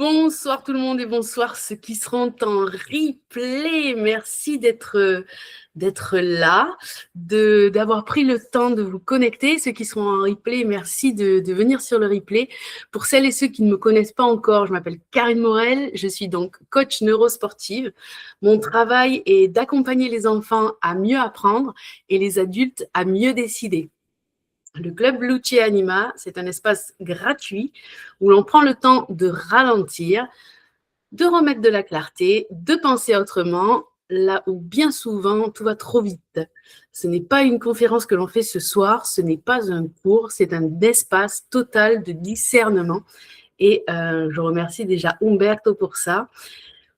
Bonsoir tout le monde et bonsoir ceux qui seront en replay. Merci d'être là, d'avoir pris le temps de vous connecter. Ceux qui seront en replay, merci de venir sur le replay. Pour celles et ceux qui ne me connaissent pas encore, je m'appelle Karine Morel. Je suis donc coach neurosportive. Mon travail est d'accompagner les enfants à mieux apprendre et les adultes à mieux décider. Le club Luce Anima, c'est un espace gratuit où l'on prend le temps de ralentir, de remettre de la clarté, de penser autrement, là où bien souvent tout va trop vite. Ce n'est pas une conférence que l'on fait ce soir, ce n'est pas un cours, c'est un espace total de discernement. Et je remercie déjà Umberto pour ça.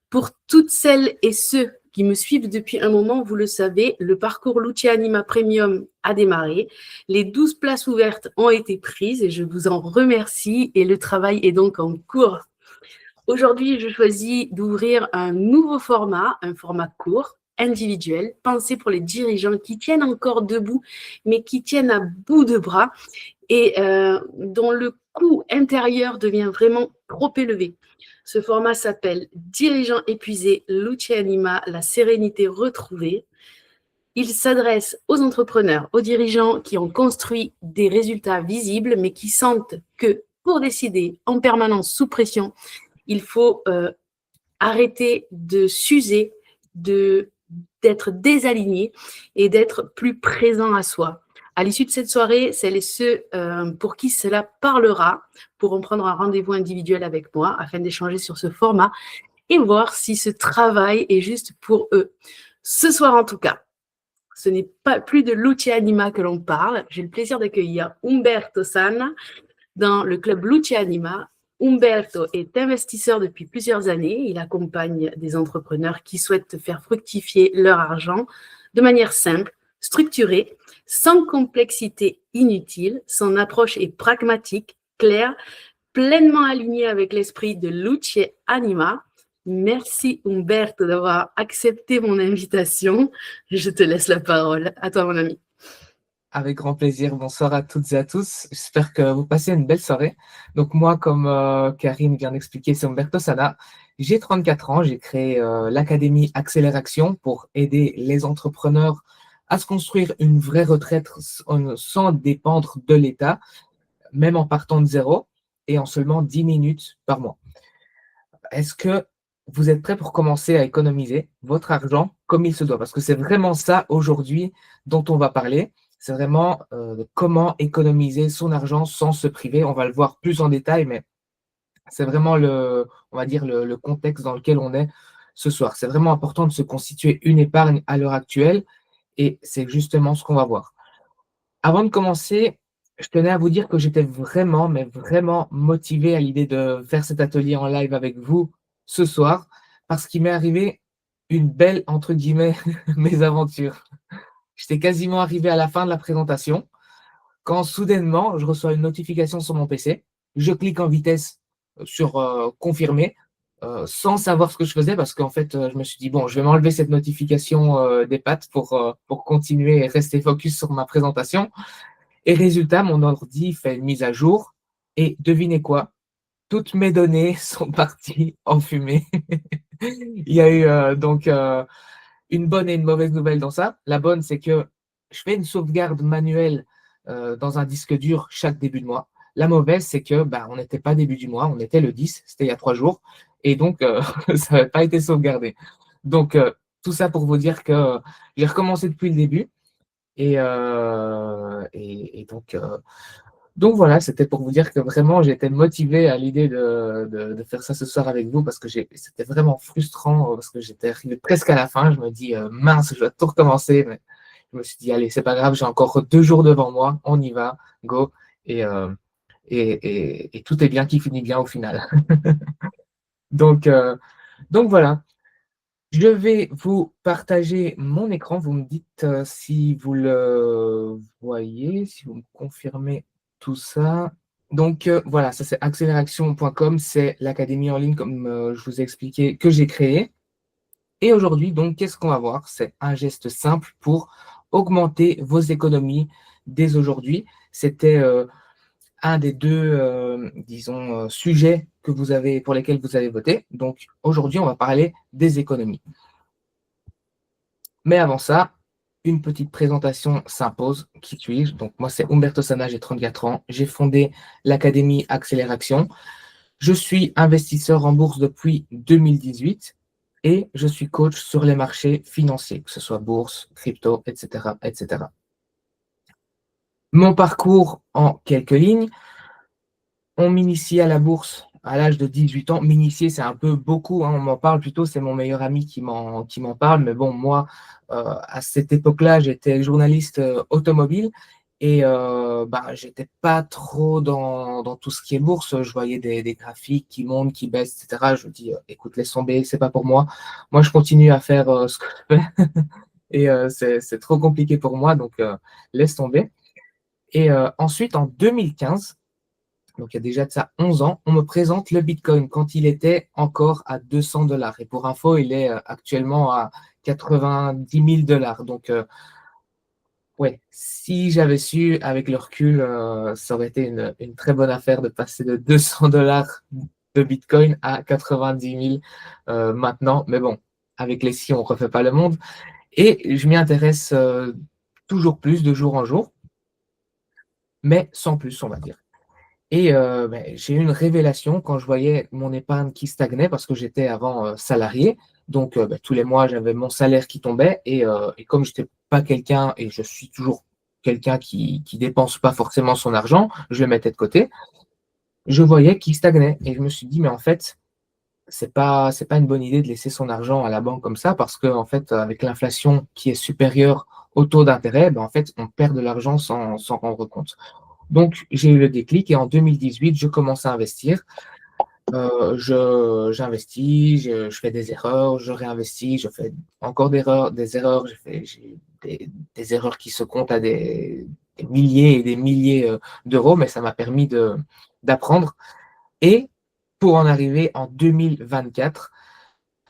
Pour toutes celles et ceux qui me suivent depuis un moment, vous le savez, le parcours Luce Anima Premium a démarré. Les 12 places ouvertes ont été prises et je vous en remercie et le travail est donc en cours. Aujourd'hui, je choisis d'ouvrir un nouveau format, un format court, individuel, pensé pour les dirigeants qui tiennent encore debout, mais qui tiennent à bout de bras et dont le coût intérieur devient vraiment trop élevé. Ce format s'appelle « Dirigeants épuisés, Luce Anima, la sérénité retrouvée ». Il s'adresse aux entrepreneurs, aux dirigeants qui ont construit des résultats visibles, mais qui sentent que pour décider en permanence sous pression, il faut arrêter de s'user, d'être désaligné et d'être plus présent à soi. À l'issue de cette soirée, celles et ceux pour qui cela parlera pourront prendre un rendez-vous individuel avec moi afin d'échanger sur ce format et voir si ce travail est juste pour eux. Ce soir en tout cas, ce n'est pas plus de Luce Anima que l'on parle. J'ai le plaisir d'accueillir Umberto Sanna dans le club Luce Anima. Umberto est investisseur depuis plusieurs années. Il accompagne des entrepreneurs qui souhaitent faire fructifier leur argent de manière simple, structurée, sans complexité inutile. Son approche est pragmatique, claire, pleinement alignée avec l'esprit de Luce Anima. Merci Umberto d'avoir accepté mon invitation. Je te laisse la parole. À toi, mon ami. Avec grand plaisir. Bonsoir à toutes et à tous. J'espère que vous passez une belle soirée. Donc moi, comme Karine vient d'expliquer, c'est Umberto Sanna. J'ai 34 ans. J'ai créé l'Académie Accélération pour aider les entrepreneurs à se construire une vraie retraite sans dépendre de l'État, même en partant de zéro et en seulement 10 minutes par mois. Est-ce que vous êtes prêts pour commencer à économiser votre argent comme il se doit? Parce que c'est vraiment ça aujourd'hui dont on va parler. C'est vraiment comment économiser son argent sans se priver. On va le voir plus en détail, mais c'est vraiment on va dire le contexte dans lequel on est ce soir. C'est vraiment important de se constituer une épargne à l'heure actuelle et c'est justement ce qu'on va voir. Avant de commencer, je tenais à vous dire que j'étais vraiment, mais vraiment motivé à l'idée de faire cet atelier en live avec vous ce soir parce qu'il m'est arrivé une belle, entre guillemets, mésaventure. J'étais quasiment arrivé à la fin de la présentation quand soudainement, je reçois une notification sur mon PC. Je clique en vitesse sur confirmer sans savoir ce que je faisais parce qu'en fait, je me suis dit, bon, je vais m'enlever cette notification des pattes pour continuer et rester focus sur ma présentation. Et résultat, mon ordi fait une mise à jour et devinez quoi? Toutes mes données sont parties en fumée. Il y a eu donc une bonne et une mauvaise nouvelle dans ça. La bonne, c'est que je fais une sauvegarde manuelle dans un disque dur chaque début de mois. La mauvaise, c'est que on n'était pas début du mois, on était le 10, c'était il y a 3 jours, et donc ça n'avait pas été sauvegardé. Donc tout ça pour vous dire que j'ai recommencé depuis le début, et donc voilà, c'était pour vous dire que vraiment j'étais motivé à l'idée de faire ça ce soir avec vous parce que c'était vraiment frustrant parce que j'étais arrivé presque à la fin. Je me dis mince, je dois tout recommencer, mais je me suis dit allez, c'est pas grave, j'ai encore 2 jours devant moi, on y va, go, et, euh, et tout est bien qui finit bien au final. Donc, euh, donc voilà. Je vais vous partager mon écran. Vous me dites si vous le voyez, si vous me confirmez tout ça. Donc voilà, ça c'est accélération.com, c'est l'académie en ligne, comme je vous ai expliqué, que j'ai créée. Et aujourd'hui, donc, qu'est-ce qu'on va voir? C'est un geste simple pour augmenter vos économies dès aujourd'hui. C'était un des deux, disons, sujets pour lesquels vous avez voté. Donc, aujourd'hui, on va parler des économies. Mais avant ça, une petite présentation s'impose. Qui suis-je? Donc, moi, c'est Umberto Sana, j'ai 34 ans. J'ai fondé l'Académie Accélération. Je suis investisseur en bourse depuis 2018 et je suis coach sur les marchés financiers, que ce soit bourse, crypto, etc., etc. Mon parcours en quelques lignes. On m'initie à la bourse à l'âge de 18 ans. M'initier, c'est un peu beaucoup, hein, on m'en parle plutôt, c'est mon meilleur ami qui m'en parle. Mais bon, moi, à cette époque-là, j'étais journaliste automobile et je n'étais pas trop dans tout ce qui est bourse. Je voyais des graphiques qui montent, qui baissent, etc. Je me dis, écoute, laisse tomber, c'est pas pour moi. Moi, je continue à faire ce que je fais et c'est trop compliqué pour moi, donc laisse tomber. Et ensuite, en 2015, donc il y a déjà de ça 11 ans, on me présente le Bitcoin quand il était encore à 200 dollars. Et pour info, il est actuellement à 90 000 dollars. Donc, ouais, si j'avais su avec le recul, ça aurait été une très bonne affaire de passer de 200 dollars de Bitcoin à 90 000 maintenant. Mais bon, avec les si, on ne refait pas le monde. Et je m'y intéresse toujours plus de jour en jour, mais sans plus, on va dire. Et j'ai eu une révélation quand je voyais mon épargne qui stagnait parce que j'étais avant salarié. Donc, tous les mois, j'avais mon salaire qui tombait. Et comme je n'étais pas quelqu'un, et je suis toujours quelqu'un qui dépense pas forcément son argent, je le mettais de côté, je voyais qu'il stagnait. Et je me suis dit, mais en fait, c'est pas une bonne idée de laisser son argent à la banque comme ça parce que, en fait, avec l'inflation qui est supérieure au taux d'intérêt, en fait, on perd de l'argent sans s'en rendre compte. Donc, j'ai eu le déclic et en 2018, je commence à investir. J'investis, je fais des erreurs, je réinvestis, je fais encore des erreurs, j'ai des erreurs qui se comptent à des milliers et des milliers d'euros, mais ça m'a permis d'apprendre. Et pour en arriver en 2024,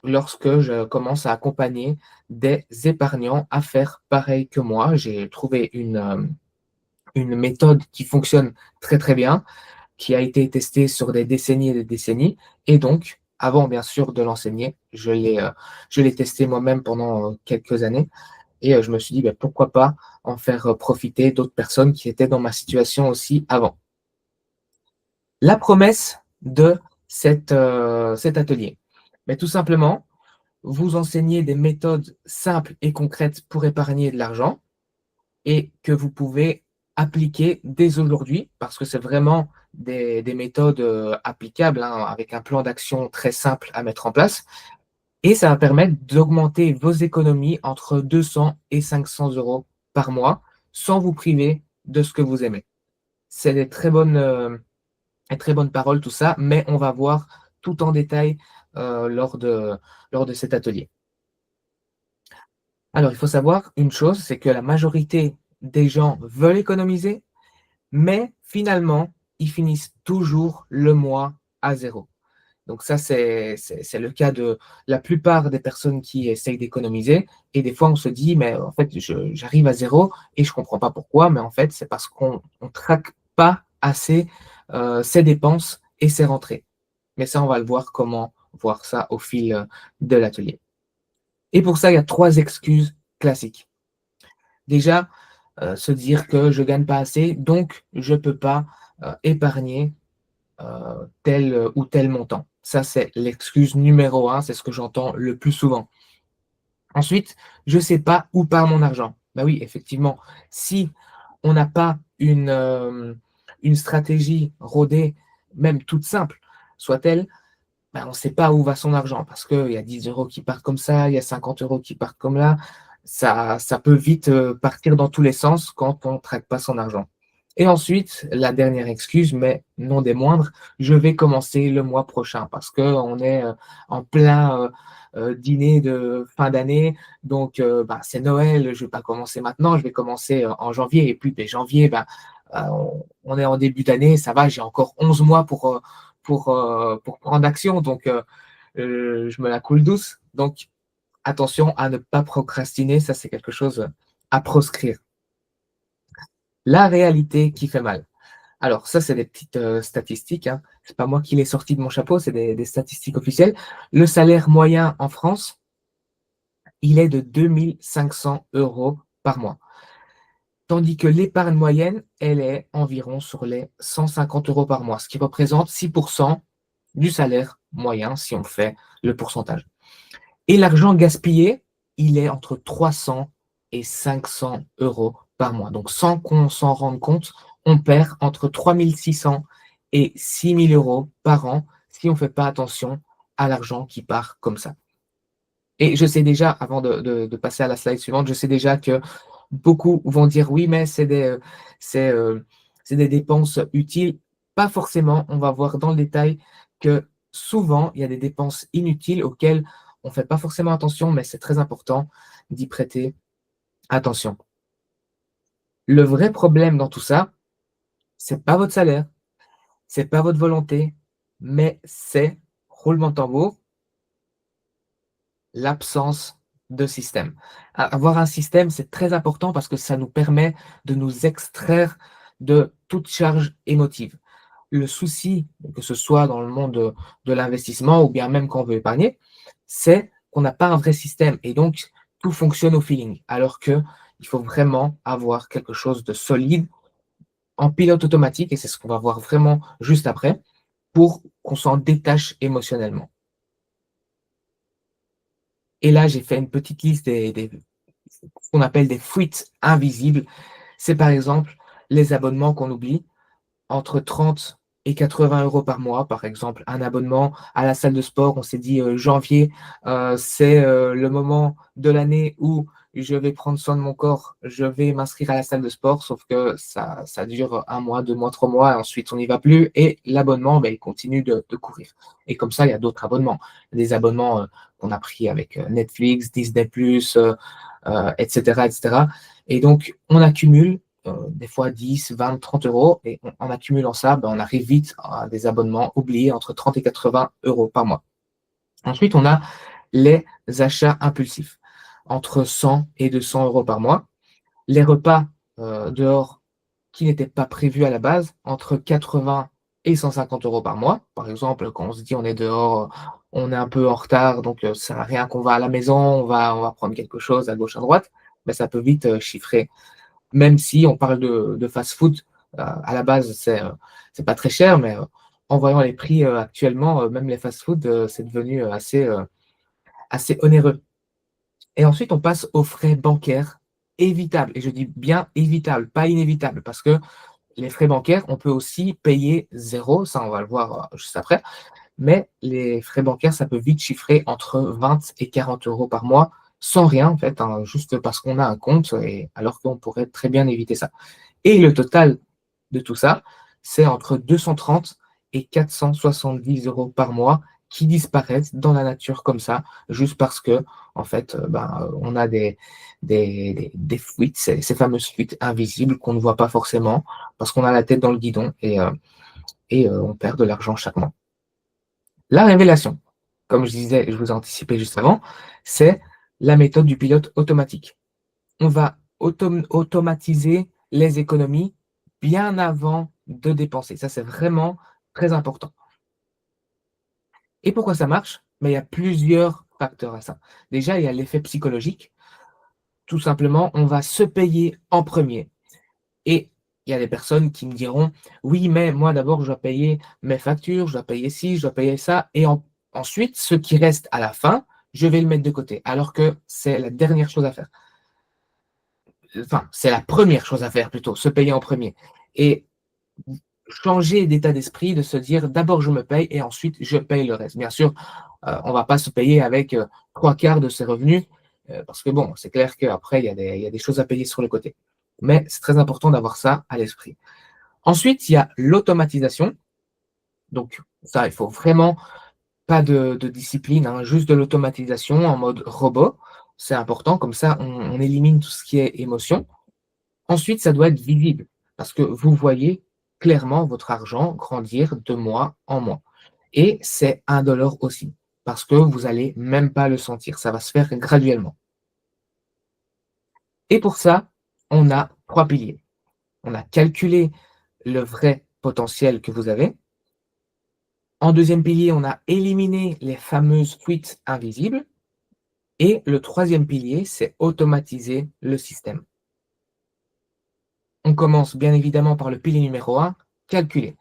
lorsque je commence à accompagner des épargnants à faire pareil que moi, j'ai trouvé une méthode qui fonctionne très très bien, qui a été testée sur des décennies et des décennies. Et donc, avant bien sûr de l'enseigner, je l'ai testé moi-même pendant quelques années. Et je me suis dit, pourquoi pas en faire profiter d'autres personnes qui étaient dans ma situation aussi avant. La promesse de cet atelier. Mais tout simplement, vous enseigner des méthodes simples et concrètes pour épargner de l'argent et que vous pouvez appliquer dès aujourd'hui, parce que c'est vraiment des méthodes applicables, hein, avec un plan d'action très simple à mettre en place. Et ça va permettre d'augmenter vos économies entre 200 et 500 euros par mois sans vous priver de ce que vous aimez. C'est des très bonnes paroles, tout ça, mais on va voir tout en détail lors de cet atelier. Alors, il faut savoir une chose, c'est que la majorité des gens veulent économiser, mais finalement, ils finissent toujours le mois à zéro. Donc ça, c'est le cas de la plupart des personnes qui essayent d'économiser. Et des fois, on se dit, mais en fait, j'arrive à zéro et je ne comprends pas pourquoi. Mais en fait, c'est parce qu'on ne traque pas assez ses dépenses et ses rentrées. Mais ça, on va le voir comment voir ça au fil de l'atelier. Et pour ça, il y a 3 excuses classiques. Déjà, se dire que je ne gagne pas assez, donc je ne peux pas épargner tel ou tel montant. Ça, c'est l'excuse numéro 1, c'est ce que j'entends le plus souvent. Ensuite, je ne sais pas où part mon argent. Ben oui, effectivement, si on n'a pas une stratégie rodée, même toute simple, soit-elle, on ne sait pas où va son argent parce qu'il y a 10 euros qui partent comme ça, il y a 50 euros qui partent comme là. Ça peut vite partir dans tous les sens quand on ne traque pas son argent. Et ensuite, la dernière excuse, mais non des moindres, je vais commencer le mois prochain parce qu'on est en plein dîner de fin d'année. Donc, c'est Noël, je ne vais pas commencer maintenant, je vais commencer en janvier. Et puis, janvier, on est en début d'année, ça va, j'ai encore 11 mois pour prendre action. Donc, je me la coule douce. Donc, attention à ne pas procrastiner, ça, c'est quelque chose à proscrire. La réalité qui fait mal. Alors, ça, c'est des petites statistiques, hein. Ce n'est pas moi qui l'ai sorti de mon chapeau, c'est des statistiques officielles. Le salaire moyen en France, il est de 2 500 € par mois. Tandis que l'épargne moyenne, elle est environ sur les 150 € par mois, ce qui représente 6% du salaire moyen si on fait le pourcentage. Et l'argent gaspillé, il est entre 300 et 500 € par mois. Donc, sans qu'on s'en rende compte, on perd entre 3600 et 6000 € par an si on ne fait pas attention à l'argent qui part comme ça. Et je sais déjà, avant de passer à la slide suivante, je sais déjà que beaucoup vont dire oui, mais c'est, euh, c'est des dépenses utiles. Pas forcément. On va voir dans le détail que souvent, il y a des dépenses inutiles auxquelles on ne fait pas forcément attention, mais c'est très important d'y prêter attention. Le vrai problème dans tout ça, c'est pas votre salaire, c'est pas votre volonté, mais c'est, roulement de tambour, l'absence de système. Avoir un système, c'est très important parce que ça nous permet de nous extraire de toute charge émotive. Le souci, que ce soit dans le monde de l'investissement ou bien même quand on veut épargner, c'est qu'on n'a pas un vrai système et donc tout fonctionne au feeling. Alors qu'il faut vraiment avoir quelque chose de solide en pilote automatique, et c'est ce qu'on va voir vraiment juste après, pour qu'on s'en détache émotionnellement. Et là, j'ai fait une petite liste ce qu'on appelle des fuites invisibles. C'est par exemple les abonnements qu'on oublie, entre 30 et 80 € par mois. Par exemple, un abonnement à la salle de sport, on s'est dit janvier, c'est le moment de l'année où je vais prendre soin de mon corps, je vais m'inscrire à la salle de sport, sauf que ça dure 1 mois, 2 mois, 3 mois, et ensuite on n'y va plus, et l'abonnement, ben, il continue de courir. Et comme ça, il y a d'autres abonnements. Des abonnements qu'on a pris avec Netflix, Disney+, etc., etc. Et donc, on accumule des fois 10, 20, 30 €, et en accumulant ça, ben, on arrive vite à des abonnements oubliés entre 30 et 80 € par mois. Ensuite, on a les achats impulsifs, entre 100 et 200 € par mois. Les repas dehors qui n'étaient pas prévus à la base, entre 80 et 150 € par mois. Par exemple, quand on se dit on est dehors, on est un peu en retard, donc ça ne sert à rien qu'on va à la maison, on va prendre quelque chose à gauche, à droite, ben, ça peut vite chiffrer. Même si on parle de fast-food, à la base, c'est pas très cher, mais en voyant les prix actuellement, même les fast-food, c'est devenu assez onéreux. Et ensuite, on passe aux frais bancaires évitables. Et je dis bien évitables, pas inévitables, parce que les frais bancaires, on peut aussi payer zéro, ça on va le voir juste après, mais les frais bancaires, ça peut vite chiffrer entre 20 et 40 € par mois, sans rien en fait, hein, juste parce qu'on a un compte, et alors qu'on pourrait très bien éviter ça. Et le total de tout ça, c'est entre 230 et 470 € par mois qui disparaissent dans la nature comme ça, juste parce que, en fait, on a des fuites, ces fameuses fuites invisibles qu'on ne voit pas forcément, parce qu'on a la tête dans le guidon et on perd de l'argent chaque mois. La révélation, comme je disais, je vous ai anticipé juste avant, c'est la méthode du pilote automatique. On va automatiser les économies bien avant de dépenser. Ça, c'est vraiment très important. Et pourquoi ça marche? Il y a plusieurs facteurs à ça. Déjà, il y a l'effet psychologique. Tout simplement, on va se payer en premier. Et il y a des personnes qui me diront, oui, mais moi d'abord, je dois payer mes factures, je dois payer ci, je dois payer ça. Et ensuite, ce qui reste à la fin, je vais le mettre de côté. Alors que c'est la dernière chose à faire. Enfin, c'est la première chose à faire plutôt, se payer en premier. Et changer d'état d'esprit, de se dire d'abord je me paye et ensuite je paye le reste. Bien sûr, on ne va pas se payer avec 3/4 de ses revenus, parce que bon, c'est clair qu'après, il y a des choses à payer sur le côté. Mais c'est très important d'avoir ça à l'esprit. Ensuite, il y a l'automatisation. Donc ça, il faut vraiment pas de discipline, hein, juste de l'automatisation en mode robot. C'est important, comme ça on élimine tout ce qui est émotion. Ensuite, ça doit être visible parce que vous voyez clairement votre argent grandir de mois en mois. Et c'est indolore aussi parce que vous n'allez même pas le sentir. Ça va se faire graduellement. Et pour ça, on a 3 piliers. On a calculé le vrai potentiels que vous avez. En deuxième pilier, on a éliminé les fameuses fuites invisibles. Et le troisième pilier, c'est automatiser le système. On commence bien évidemment par le pilier numéro 1, calculer.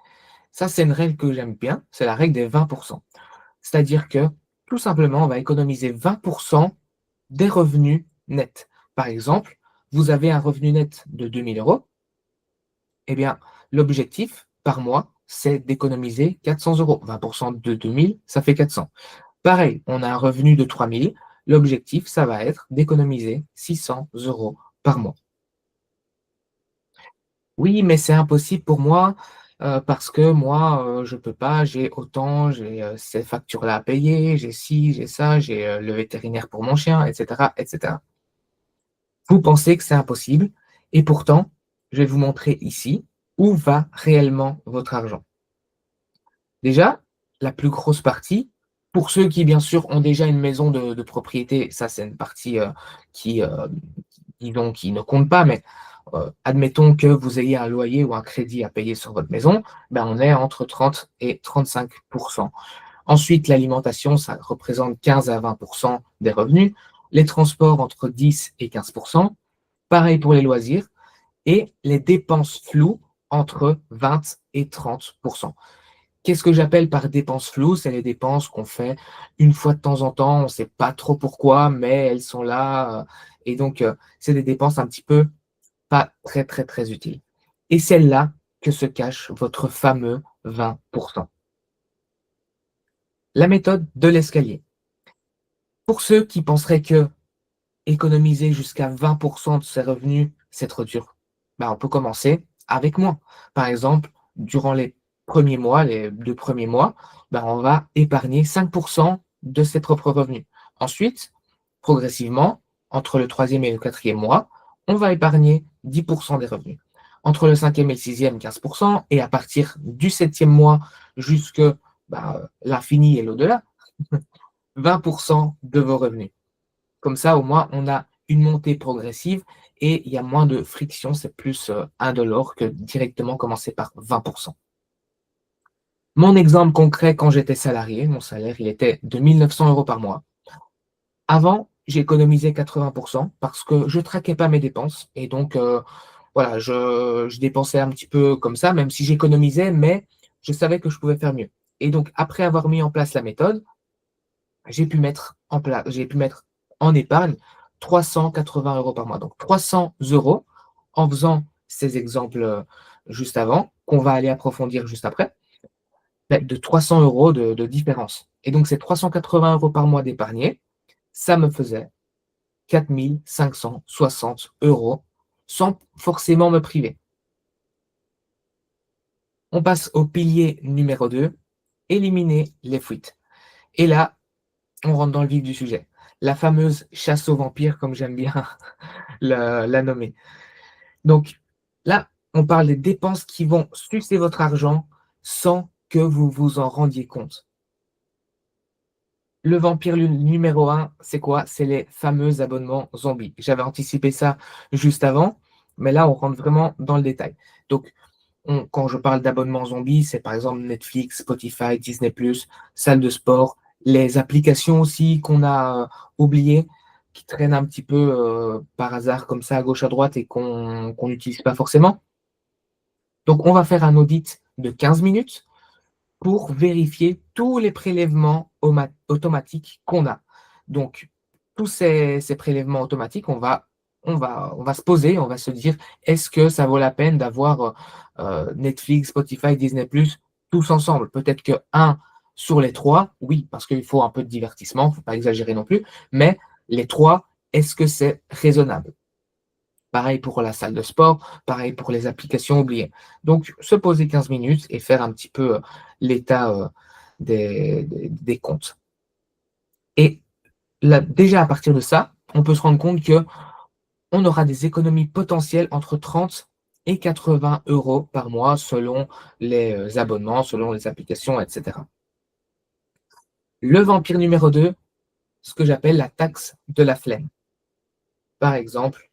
Ça, c'est une règle que j'aime bien, c'est la règle des 20%. C'est-à-dire que, tout simplement, on va économiser 20% des revenus nets. Par exemple, vous avez un revenu net de 2 000 euros. Eh bien, l'objectif par mois, c'est d'économiser 400 euros. 20% de 2 000, ça fait 400. Pareil, on a un revenu de 3 000. L'objectif, ça va être d'économiser 600 euros par mois. Oui, mais c'est impossible pour moi parce que moi, je ne peux pas, j'ai autant, j'ai ces factures-là à payer, j'ai ci, j'ai ça, j'ai le vétérinaire pour mon chien, etc., etc. Vous pensez que c'est impossible et pourtant, je vais vous montrer ici où va réellement votre argent. Déjà, la plus grosse partie, pour ceux qui, bien sûr, ont déjà une maison de propriété, ça, c'est une partie qui, qui ne compte pas, mais admettons que vous ayez un loyer ou un crédit à payer sur votre maison, ben on est entre 30 et 35%. Ensuite, l'alimentation, ça représente 15 à 20% des revenus. Les transports, entre 10 et 15%. Pareil pour les loisirs. Et les dépenses floues, entre 20 et 30%. Qu'est-ce que j'appelle par dépenses floues? C'est les dépenses qu'on fait une fois de temps en temps, on ne sait pas trop pourquoi, mais elles sont là. Et donc, c'est des dépenses un petit peu pas très, très, très utiles. Et c'est là que se cache votre fameux 20%. La méthode de l'escalier. Pour ceux qui penseraient que économiser jusqu'à 20% de ses revenus, c'est trop dur, ben, on peut commencer avec moins. Par exemple, durant les premiers mois, les 2 premiers mois, ben, on va épargner 5% de ses propres revenus. Ensuite, progressivement, entre le 3e et le 4e mois, on va épargner 10% des revenus. Entre le 5e et le 6e, 15%, et à partir du 7e mois jusque l'infini et l'au-delà, 20% de vos revenus. Comme ça, au moins, on a une montée progressive et il y a moins de friction. C'est plus indolore que directement commencer par 20%. Mon exemple concret, quand j'étais salarié, mon salaire, il était de 1 900 euros par mois. Avant, j'économisais 80% parce que je ne traquais pas mes dépenses. Et donc, voilà, je dépensais un petit peu comme ça, même si j'économisais, mais je savais que je pouvais faire mieux. Et donc, après avoir mis en place la méthode, j'ai pu mettre en épargne 380 euros par mois. Donc 300 euros en faisant ces exemples juste avant, qu'on va aller approfondir juste après, de 300 euros de différence. Et donc ces 380 euros par mois d'épargner, ça me faisait 4 560 euros sans forcément me priver. On passe au pilier numéro 2, éliminer les fuites. Et là, on rentre dans le vif du sujet. La fameuse chasse aux vampires, comme j'aime bien la nommer. Donc là, on parle des dépenses qui vont sucer votre argent sans que vous vous en rendiez compte. Le vampire numéro 1, c'est quoi? C'est les fameux abonnements zombies. J'avais anticipé ça juste avant, mais là, on rentre vraiment dans le détail. Donc, quand je parle d'abonnements zombies, c'est par exemple Netflix, Spotify, Disney+, salle de sport, les applications aussi qu'on a oubliées, qui traînent un petit peu par hasard comme ça à gauche à droite et qu'on n'utilise pas forcément. Donc, on va faire un audit de 15 minutes pour vérifier tous les prélèvements automatiques qu'on a. Donc, tous ces prélèvements automatiques, on va se poser, on va se dire, est-ce que ça vaut la peine d'avoir Netflix, Spotify, Disney+, tous ensemble? Peut-être que un sur les trois, oui, parce qu'il faut un peu de divertissement, il ne faut pas exagérer non plus, mais les trois, est-ce que c'est raisonnable? Pareil pour la salle de sport, pareil pour les applications oubliées. Donc, se poser 15 minutes et faire un petit peu l'état des comptes. Et là, déjà à partir de ça, on peut se rendre compte qu'on aura des économies potentielles entre 30 et 80 euros par mois selon les abonnements, selon les applications, etc. Le vampire numéro 2, ce que j'appelle la taxe de la flemme. Par exemple,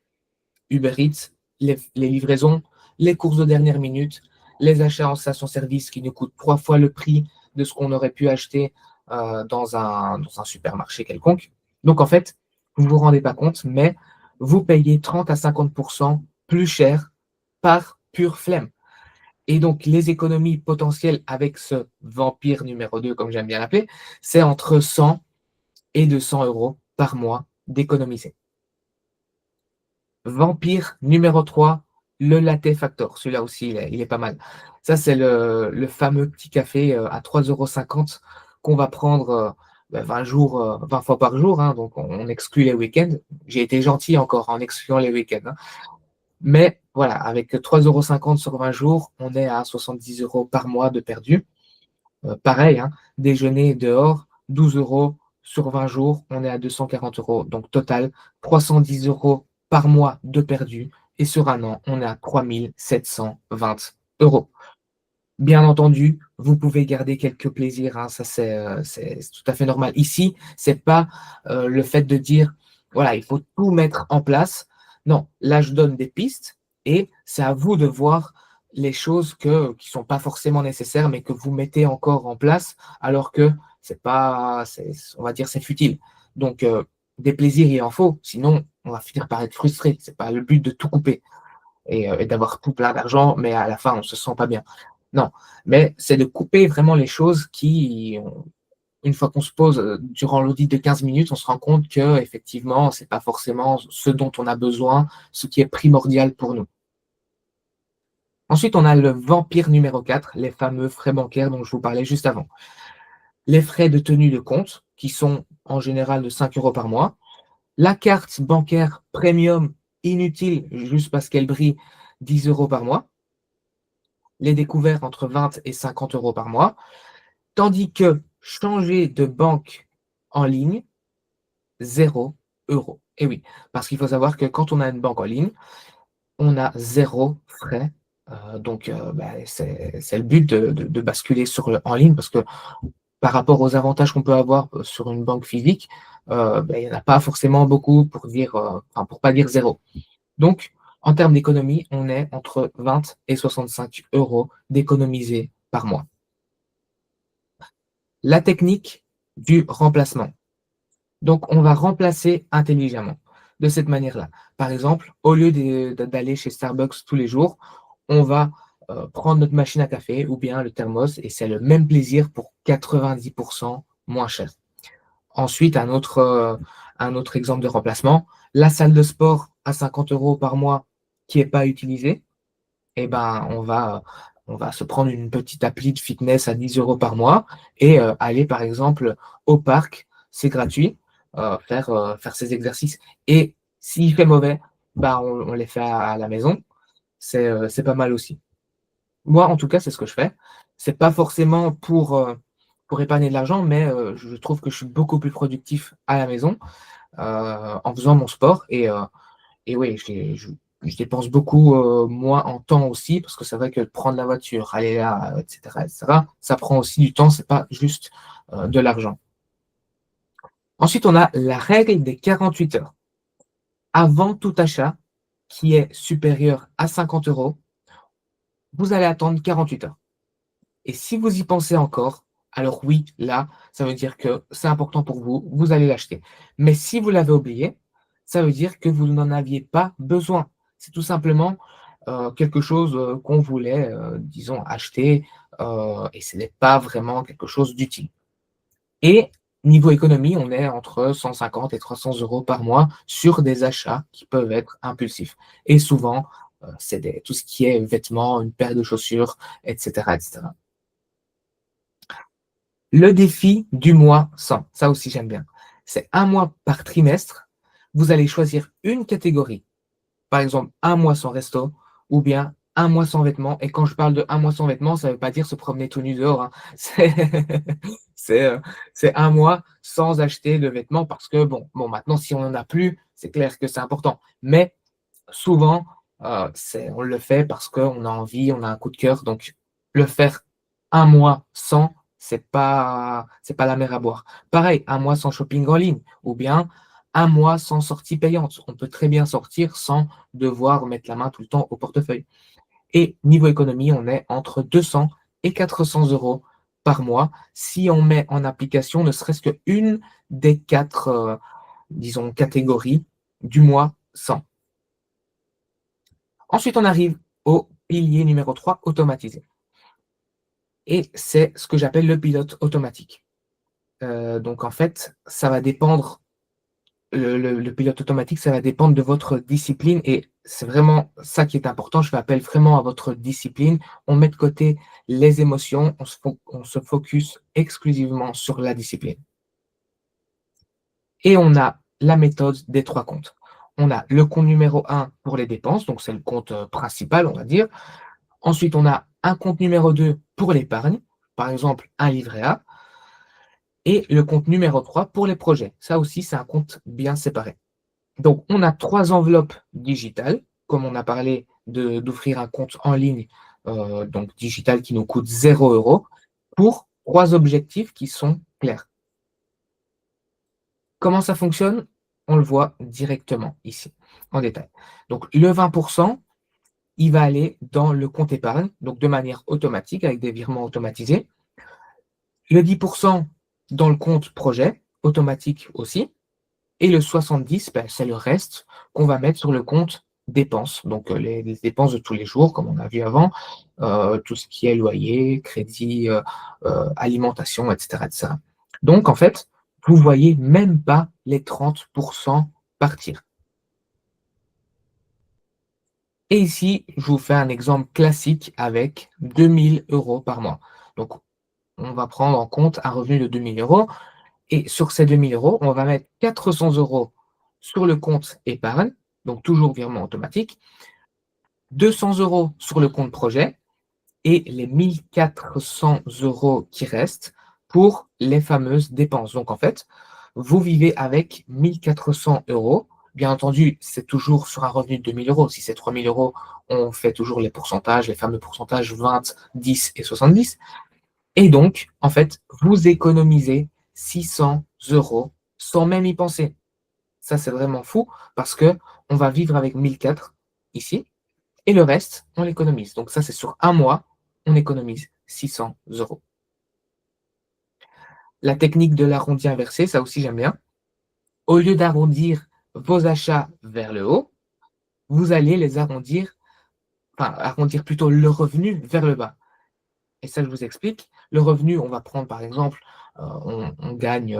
Uber Eats, les livraisons, les courses de dernière minute, les achats en station-service qui nous coûtent 3 fois le prix de ce qu'on aurait pu acheter dans un supermarché quelconque. Donc, en fait, vous ne vous rendez pas compte, mais vous payez 30 à 50% plus cher par pure flemme. Et donc, les économies potentielles avec ce vampire numéro 2, comme j'aime bien l'appeler, c'est entre 100 et 200 euros par mois d'économiser. Vampire numéro 3, le Latte Factor. Celui-là aussi, il est pas mal. Ça, c'est le fameux petit café à 3,50 € qu'on va prendre 20 fois par jour. Hein, donc, on exclut les week-ends. J'ai été gentil encore en excluant les week-ends. Hein. Mais voilà, avec 3,50 € sur 20 jours, on est à 70 € par mois de perdu. Pareil, hein, déjeuner dehors, 12 € sur 20 jours, on est à 240 €. Donc, total, 310 € par mois de perdu. Et sur un an, on est à 3 720 €. Bien entendu, vous pouvez garder quelques plaisirs, hein, ça c'est tout à fait normal. Ici, c'est pas le fait de dire, voilà, il faut tout mettre en place. Non, là, je donne des pistes et c'est à vous de voir les choses qui ne sont pas forcément nécessaires, mais que vous mettez encore en place, alors que c'est pas, on va dire, c'est futile. Donc, des plaisirs, il en faut, sinon, on va finir par être frustré. C'est pas le but de tout couper et d'avoir tout plein d'argent, mais à la fin, on ne se sent pas bien. Non, mais c'est de couper vraiment les choses qui, une fois qu'on se pose durant l'audit de 15 minutes, on se rend compte que effectivement, ce n'est pas forcément ce dont on a besoin, ce qui est primordial pour nous. Ensuite, on a le vampire numéro 4, les fameux frais bancaires dont je vous parlais juste avant. Les frais de tenue de compte, qui sont en général de 5 € par mois. La carte bancaire premium inutile, juste parce qu'elle brille, 10 € par mois. Les découverts entre 20 et 50 € par mois. Tandis que changer de banque en ligne, 0 €. Et oui, parce qu'il faut savoir que quand on a une banque en ligne, on a 0 frais. Donc, c'est le but de basculer en ligne parce que par rapport aux avantages qu'on peut avoir sur une banque physique, il n'y en a pas forcément beaucoup pour pour pas dire 0. Donc, en termes d'économie, on est entre 20 et 65 € d'économiser par mois. La technique du remplacement. Donc, on va remplacer intelligemment de cette manière-là. Par exemple, au lieu d'aller chez Starbucks tous les jours, on va prendre notre machine à café ou bien le thermos et c'est le même plaisir pour 90% moins cher. Ensuite, un autre exemple de remplacement, la salle de sport à 50 € par mois qui n'est pas utilisée, eh ben, on va se prendre une petite appli de fitness à 10 € par mois et aller, par exemple, au parc, c'est gratuit, faire ces exercices. Et s'il fait mauvais, bah, on les fait à la maison. C'est pas mal aussi. Moi, en tout cas, c'est ce que je fais. C'est pas forcément pour épargner de l'argent, mais je trouve que je suis beaucoup plus productif à la maison en faisant mon sport. Et oui, je dépense beaucoup moins en temps aussi, parce que c'est vrai que prendre la voiture, aller là, etc., ça prend aussi du temps, c'est pas juste de l'argent. Ensuite, on a la règle des 48 heures. Avant tout achat qui est supérieur à 50 €, vous allez attendre 48 heures. Et si vous y pensez encore, alors oui, là, ça veut dire que c'est important pour vous, vous allez l'acheter. Mais si vous l'avez oublié, ça veut dire que vous n'en aviez pas besoin. C'est tout simplement quelque chose qu'on voulait, disons, acheter et ce n'est pas vraiment quelque chose d'utile. Et niveau économie, on est entre 150 et 300 € par mois sur des achats qui peuvent être impulsifs. Et souvent, c'est tout ce qui est vêtements, une paire de chaussures, etc., etc. Le défi du mois sans, ça aussi j'aime bien. C'est un mois par trimestre. Vous allez choisir une catégorie. Par exemple, un mois sans resto ou bien un mois sans vêtements. Et quand je parle de un mois sans vêtements, ça ne veut pas dire se promener tout nu dehors. Hein. C'est un mois sans acheter de vêtements parce que, bon, maintenant, si on n'en a plus, c'est clair que c'est important. Mais souvent, on le fait parce qu'on a envie, on a un coup de cœur. Donc, le faire un mois sans, c'est pas la mer à boire. Pareil, un mois sans shopping en ligne ou bien un mois sans sortie payante. On peut très bien sortir sans devoir mettre la main tout le temps au portefeuille. Et niveau économie, on est entre 200 et 400 euros par mois si on met en application ne serait-ce qu'une des quatre, disons, catégories du mois 100. Ensuite, on arrive au pilier numéro 3, automatisé. Et c'est ce que j'appelle le pilote automatique. Donc, en fait, ça va dépendre, le pilote automatique, ça va dépendre de votre discipline et c'est vraiment ça qui est important. Je fais appel vraiment à votre discipline. On met de côté les émotions, on se focus exclusivement sur la discipline. Et on a la méthode des 3 comptes. On a le compte numéro 1 pour les dépenses, donc c'est le compte principal, on va dire. Ensuite, on a un compte numéro 2 pour l'épargne, par exemple un livret A. Et le compte numéro 3 pour les projets. Ça aussi, c'est un compte bien séparé. Donc, on a 3 enveloppes digitales, comme on a parlé d'ouvrir un compte en ligne, donc digital qui nous coûte 0 euros, pour 3 objectifs qui sont clairs. Comment ça fonctionne? On le voit directement ici, en détail. Donc, le 20%, il va aller dans le compte épargne, donc de manière automatique, avec des virements automatisés. Le 10% dans le compte projet, automatique aussi. Et le 70, ben, c'est le reste qu'on va mettre sur le compte dépenses. Donc, les dépenses de tous les jours, comme on a vu avant, tout ce qui est loyer, crédit, alimentation, etc., etc. Donc, en fait, vous ne voyez même pas les 30% partir. Et ici, je vous fais un exemple classique avec 2000 euros par mois. Donc, on va prendre en compte un revenu de 2000 euros. Et sur ces 2000 euros, on va mettre 400 euros sur le compte épargne, donc toujours virement automatique, 200 euros sur le compte projet et les 1400 euros qui restent pour les fameuses dépenses. Donc en fait, vous vivez avec 1400 euros. Bien entendu, c'est toujours sur un revenu de 2000 euros. Si c'est 3000 euros, on fait toujours les pourcentages, les fameux pourcentages 20, 10 et 70. Et donc, en fait, vous économisez 600 euros sans même y penser. Ça, c'est vraiment fou parce que on va vivre avec 1004 ici et le reste, on l'économise. Donc ça, c'est sur un mois, on économise 600 euros. La technique de l'arrondi inversé, ça aussi, j'aime bien. Au lieu d'arrondir vos achats vers le haut, vous allez les arrondir, enfin, arrondir plutôt le revenu vers le bas. Et ça, je vous explique. Le revenu, on va prendre par exemple, on gagne,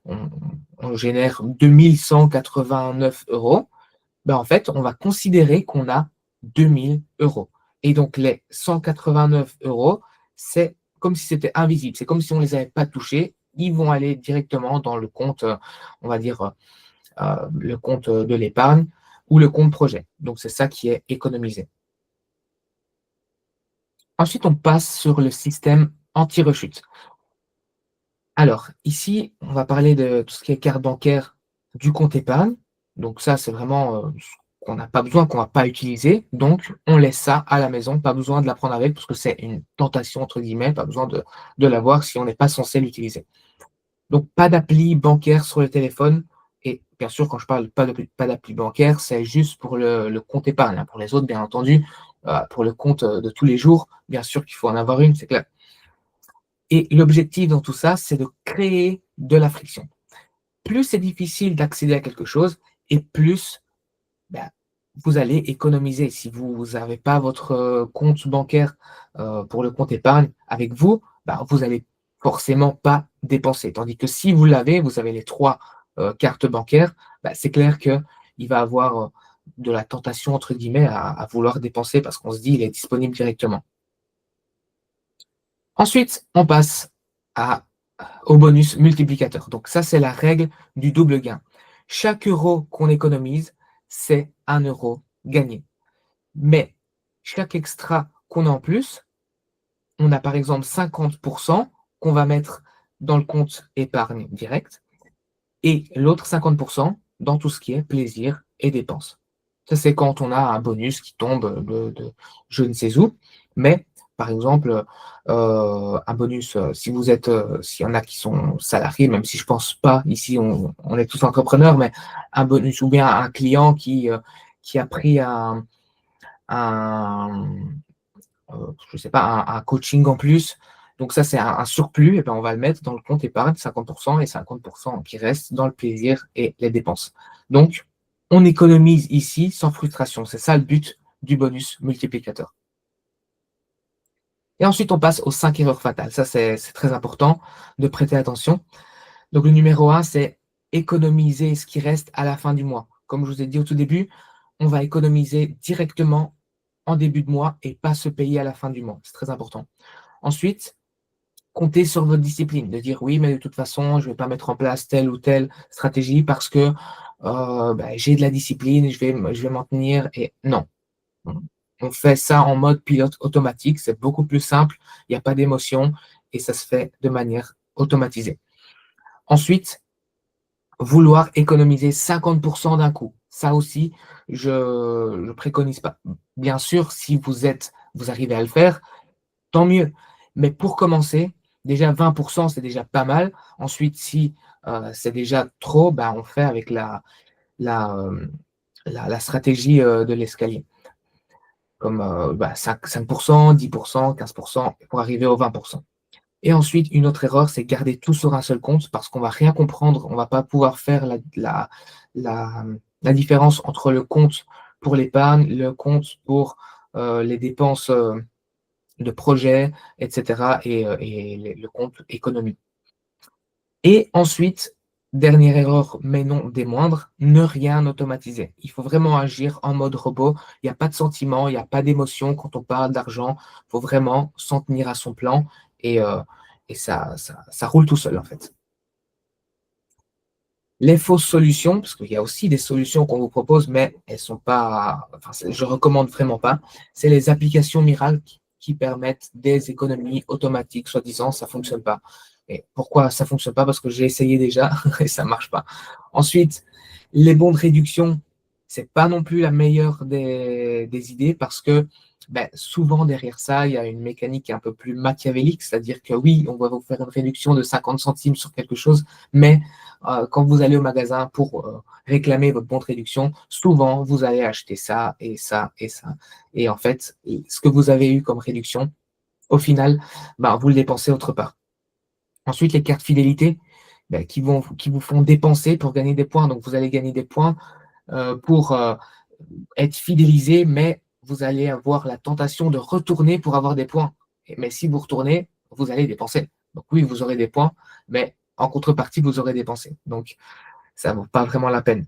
on génère 2189 euros. Ben, en fait, on va considérer qu'on a 2000 euros. Et donc, les 189 euros, c'est comme si c'était invisible. C'est comme si on ne les avait pas touchés. Ils vont aller directement dans le compte, on va dire, le compte de l'épargne ou le compte projet. Donc, c'est ça qui est économisé. Ensuite, on passe sur le système anti-rechute. Alors, ici, on va parler de tout ce qui est carte bancaire du compte épargne. Donc ça, c'est vraiment ce qu'on n'a pas besoin, qu'on ne va pas utiliser. Donc, on laisse ça à la maison, pas besoin de la prendre avec parce que c'est une tentation, entre guillemets, pas besoin de l'avoir si on n'est pas censé l'utiliser. Donc, pas d'appli bancaire sur le téléphone. Et bien sûr, quand je parle pas d'appli bancaire, c'est juste pour le compte épargne. Hein. Pour les autres, bien entendu, pour le compte de tous les jours, bien sûr qu'il faut en avoir une, c'est clair. Et l'objectif dans tout ça, c'est de créer de la friction. Plus c'est difficile d'accéder à quelque chose, et plus ben, vous allez économiser. Si vous n'avez pas votre compte bancaire pour le compte épargne avec vous, ben, vous n'allez forcément pas dépenser. Tandis que si vous l'avez, vous avez les 3 cartes bancaires, ben, c'est clair qu'il va avoir de la tentation, entre guillemets, à vouloir dépenser parce qu'on se dit qu'il est disponible directement. Ensuite, on passe au bonus multiplicateur. Donc ça, c'est la règle du double gain. Chaque euro qu'on économise, c'est 1 euro gagné. Mais chaque extra qu'on a en plus, on a par exemple 50% qu'on va mettre dans le compte épargne direct et l'autre 50% dans tout ce qui est plaisir et dépenses. Ça, c'est quand on a un bonus qui tombe de je ne sais où. Mais par exemple, un bonus, si vous êtes, s'il y en a qui sont salariés, même si je ne pense pas, ici on est tous entrepreneurs, mais un bonus ou bien un client qui a pris un un, je sais pas, un coaching en plus. Donc ça, c'est un surplus, et ben on va le mettre dans le compte épargne, 50% et 50% qui reste dans le plaisir et les dépenses. Donc, on économise ici sans frustration. C'est ça le but du bonus multiplicateur. Et ensuite, on passe aux 5 erreurs fatales. Ça, c'est très important de prêter attention. Donc, le numéro 1, c'est économiser ce qui reste à la fin du mois. Comme je vous ai dit au tout début, on va économiser directement en début de mois et pas se payer à la fin du mois. C'est très important. Ensuite, comptez sur votre discipline, de dire oui, mais de toute façon, je ne vais pas mettre en place telle ou telle stratégie parce que j'ai de la discipline, je vais m'en tenir. Et non, on fait ça en mode pilote automatique, c'est beaucoup plus simple, il n'y a pas d'émotion et ça se fait de manière automatisée. Ensuite, vouloir économiser 50% d'un coup. Ça aussi, je ne préconise pas. Bien sûr, si vous arrivez à le faire, tant mieux. Mais pour commencer, déjà 20%, c'est déjà pas mal. Ensuite, si c'est déjà trop, ben, on fait avec la, euh, la stratégie de l'escalier. Comme 5%, 10%, 15% pour arriver au 20%. Et ensuite, une autre erreur, c'est garder tout sur un seul compte parce qu'on ne va rien comprendre. On ne va pas pouvoir faire la, la différence entre le compte pour l'épargne, le compte pour les dépenses de projet, etc. et le compte économie. Et ensuite, dernière erreur, mais non des moindres, ne rien automatiser. Il faut vraiment agir en mode robot. Il n'y a pas de sentiment, il n'y a pas d'émotion quand on parle d'argent. Il faut vraiment s'en tenir à son plan et ça roule tout seul en fait. Les fausses solutions, parce qu'il y a aussi des solutions qu'on vous propose, mais elles sont pas, enfin, je recommande vraiment pas. C'est les applications miracles qui permettent des économies automatiques, soi-disant, ça fonctionne pas. Et pourquoi ça fonctionne pas? Parce que j'ai essayé déjà et ça marche pas. Ensuite, les bons de réduction, c'est pas non plus la meilleure des idées parce que souvent derrière ça, il y a une mécanique un peu plus machiavélique, c'est-à-dire que oui, on va vous faire une réduction de 50 centimes sur quelque chose, mais quand vous allez au magasin pour réclamer votre bon de réduction, souvent vous allez acheter ça et ça et ça. Et en fait, ce que vous avez eu comme réduction, au final, vous le dépensez autre part. Ensuite, les cartes fidélité qui vous font dépenser pour gagner des points. Donc, vous allez gagner des points pour être fidélisé, mais vous allez avoir la tentation de retourner pour avoir des points. Mais si vous retournez, vous allez dépenser. Donc oui, vous aurez des points, mais en contrepartie, vous aurez dépensé. Donc, ça ne vaut pas vraiment la peine.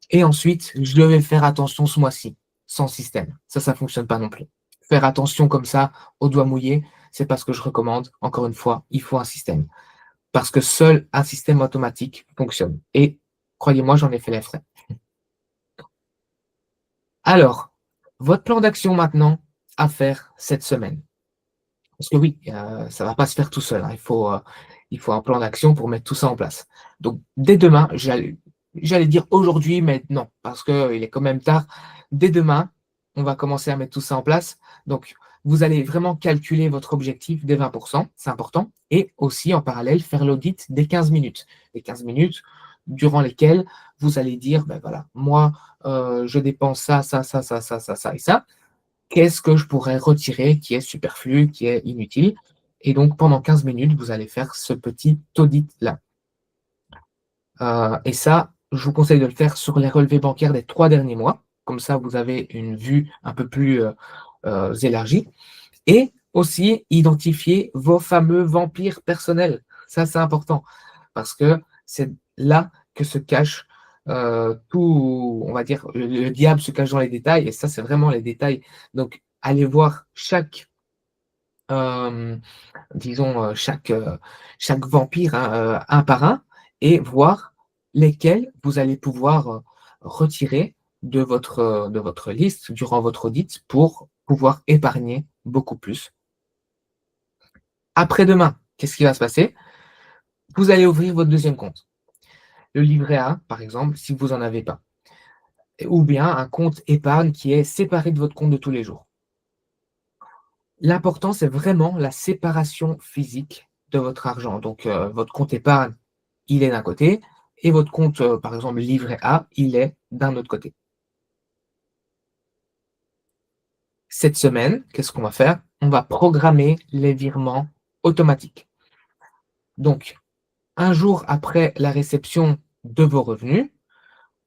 Et ensuite, je devais faire attention ce mois-ci, sans système. Ça ne fonctionne pas non plus. Faire attention comme ça, au doigt mouillé, c'est pas ce que je recommande. Encore une fois, il faut un système. Parce que seul un système automatique fonctionne. Et croyez-moi, j'en ai fait les frais. Alors, votre plan d'action maintenant à faire cette semaine. Parce que oui, ça ne va pas se faire tout seul, hein. Il faut un plan d'action pour mettre tout ça en place. Donc, dès demain, j'allais dire aujourd'hui, mais non, parce qu'il est quand même tard. Dès demain, on va commencer à mettre tout ça en place. Donc, vous allez vraiment calculer votre objectif des 20%, c'est important. Et aussi, en parallèle, faire l'audit des 15 minutes. Les 15 minutes durant lesquelles vous allez dire, voilà, moi, je dépense ça, ça, ça, ça, ça, ça, ça et ça. Qu'est-ce que je pourrais retirer qui est superflu, qui est inutile? Et donc, pendant 15 minutes, vous allez faire ce petit audit-là. Et ça, je vous conseille de le faire sur les relevés bancaires des 3 derniers mois. Comme ça, vous avez une vue un peu plus élargie. Et aussi, identifier vos fameux vampires personnels. Ça, c'est important parce que c'est là que se cache tout, on va dire, le diable se cache dans les détails. Et ça, c'est vraiment les détails. Donc, allez voir chaque vampire hein, un par un et voir lesquels vous allez pouvoir retirer de votre liste durant votre audit pour pouvoir épargner beaucoup plus. Après-demain, qu'est-ce qui va se passer? Vous allez ouvrir votre deuxième compte. Le livret A, par exemple, si vous n'en avez pas. Ou bien un compte épargne qui est séparé de votre compte de tous les jours. L'important, c'est vraiment la séparation physique de votre argent. Donc, votre compte épargne, il est d'un côté, et votre compte, par exemple, livret A, il est d'un autre côté. Cette semaine, qu'est-ce qu'on va faire? On va programmer les virements automatiques. Donc, un jour après la réception de vos revenus,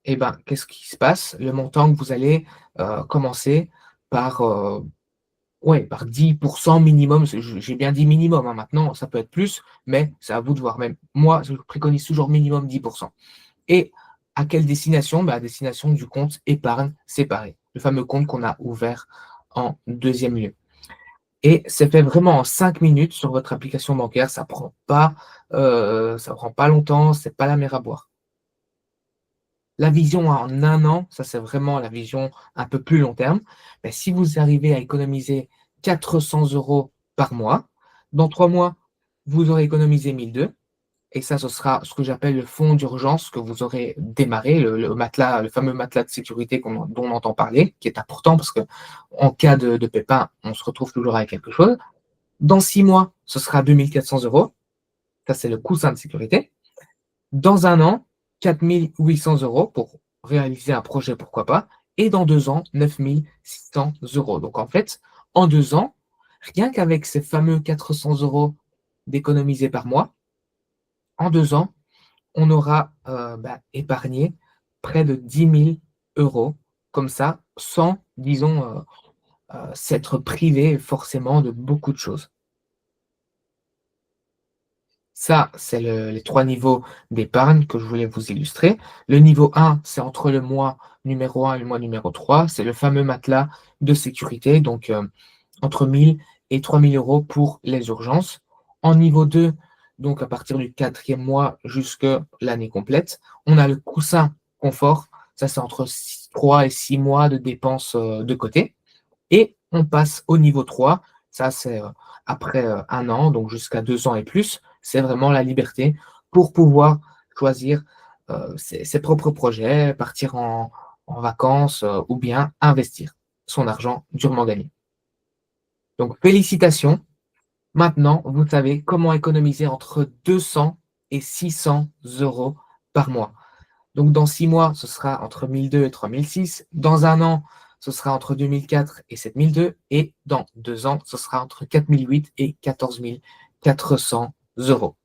eh ben, qu'est-ce qui se passe? Le montant que vous allez commencer par, ouais, par 10% minimum. J'ai bien dit minimum, hein, maintenant, ça peut être plus, mais c'est à vous de voir. Même moi, je préconise toujours minimum 10%. Et à quelle destination? À destination du compte épargne séparé, le fameux compte qu'on a ouvert en deuxième lieu. Et c'est fait vraiment en 5 minutes sur votre application bancaire. Ça prend pas longtemps, c'est pas la mer à boire. La vision en un an, ça c'est vraiment la vision un peu plus long terme. Mais si vous arrivez à économiser 400 € par mois, dans 3 mois, vous aurez économisé 1 200. Et ça, ce sera ce que j'appelle le fonds d'urgence que vous aurez démarré, le matelas, le fameux matelas de sécurité dont on entend parler, qui est important parce que en cas de pépin, on se retrouve toujours avec quelque chose. Dans 6 mois, ce sera 2 400 €. Ça, c'est le coussin de sécurité. Dans un an, 4 800 € pour réaliser un projet, pourquoi pas. Et dans 2 ans, 9 600 €. Donc en fait, en 2 ans, rien qu'avec ces fameux 400 € d'économiser par mois, en 2 ans, on aura épargné près de 10 000 € comme ça, sans, disons, s'être privé forcément de beaucoup de choses. Ça, c'est les 3 niveaux d'épargne que je voulais vous illustrer. Le niveau 1, c'est entre le mois numéro 1 et le mois numéro 3. C'est le fameux matelas de sécurité, donc entre 1 000 et 3 000 € pour les urgences. En niveau 2, donc à partir du 4e mois jusque l'année complète, on a le coussin confort. Ça, c'est entre 3 et 6 mois de dépenses de côté. Et on passe au niveau 3. Ça, c'est après 1 an, donc jusqu'à 2 ans et plus. C'est vraiment la liberté pour pouvoir choisir ses propres projets, partir en vacances ou bien investir son argent durement gagné. Donc, félicitations. Maintenant, vous savez comment économiser entre 200 et 600 € par mois. Donc, dans 6 mois, ce sera entre 1 200 et 3 600. Dans un an, ce sera entre 2 400 et 7 200. Et dans 2 ans, ce sera entre 4 800 et 14 400 €.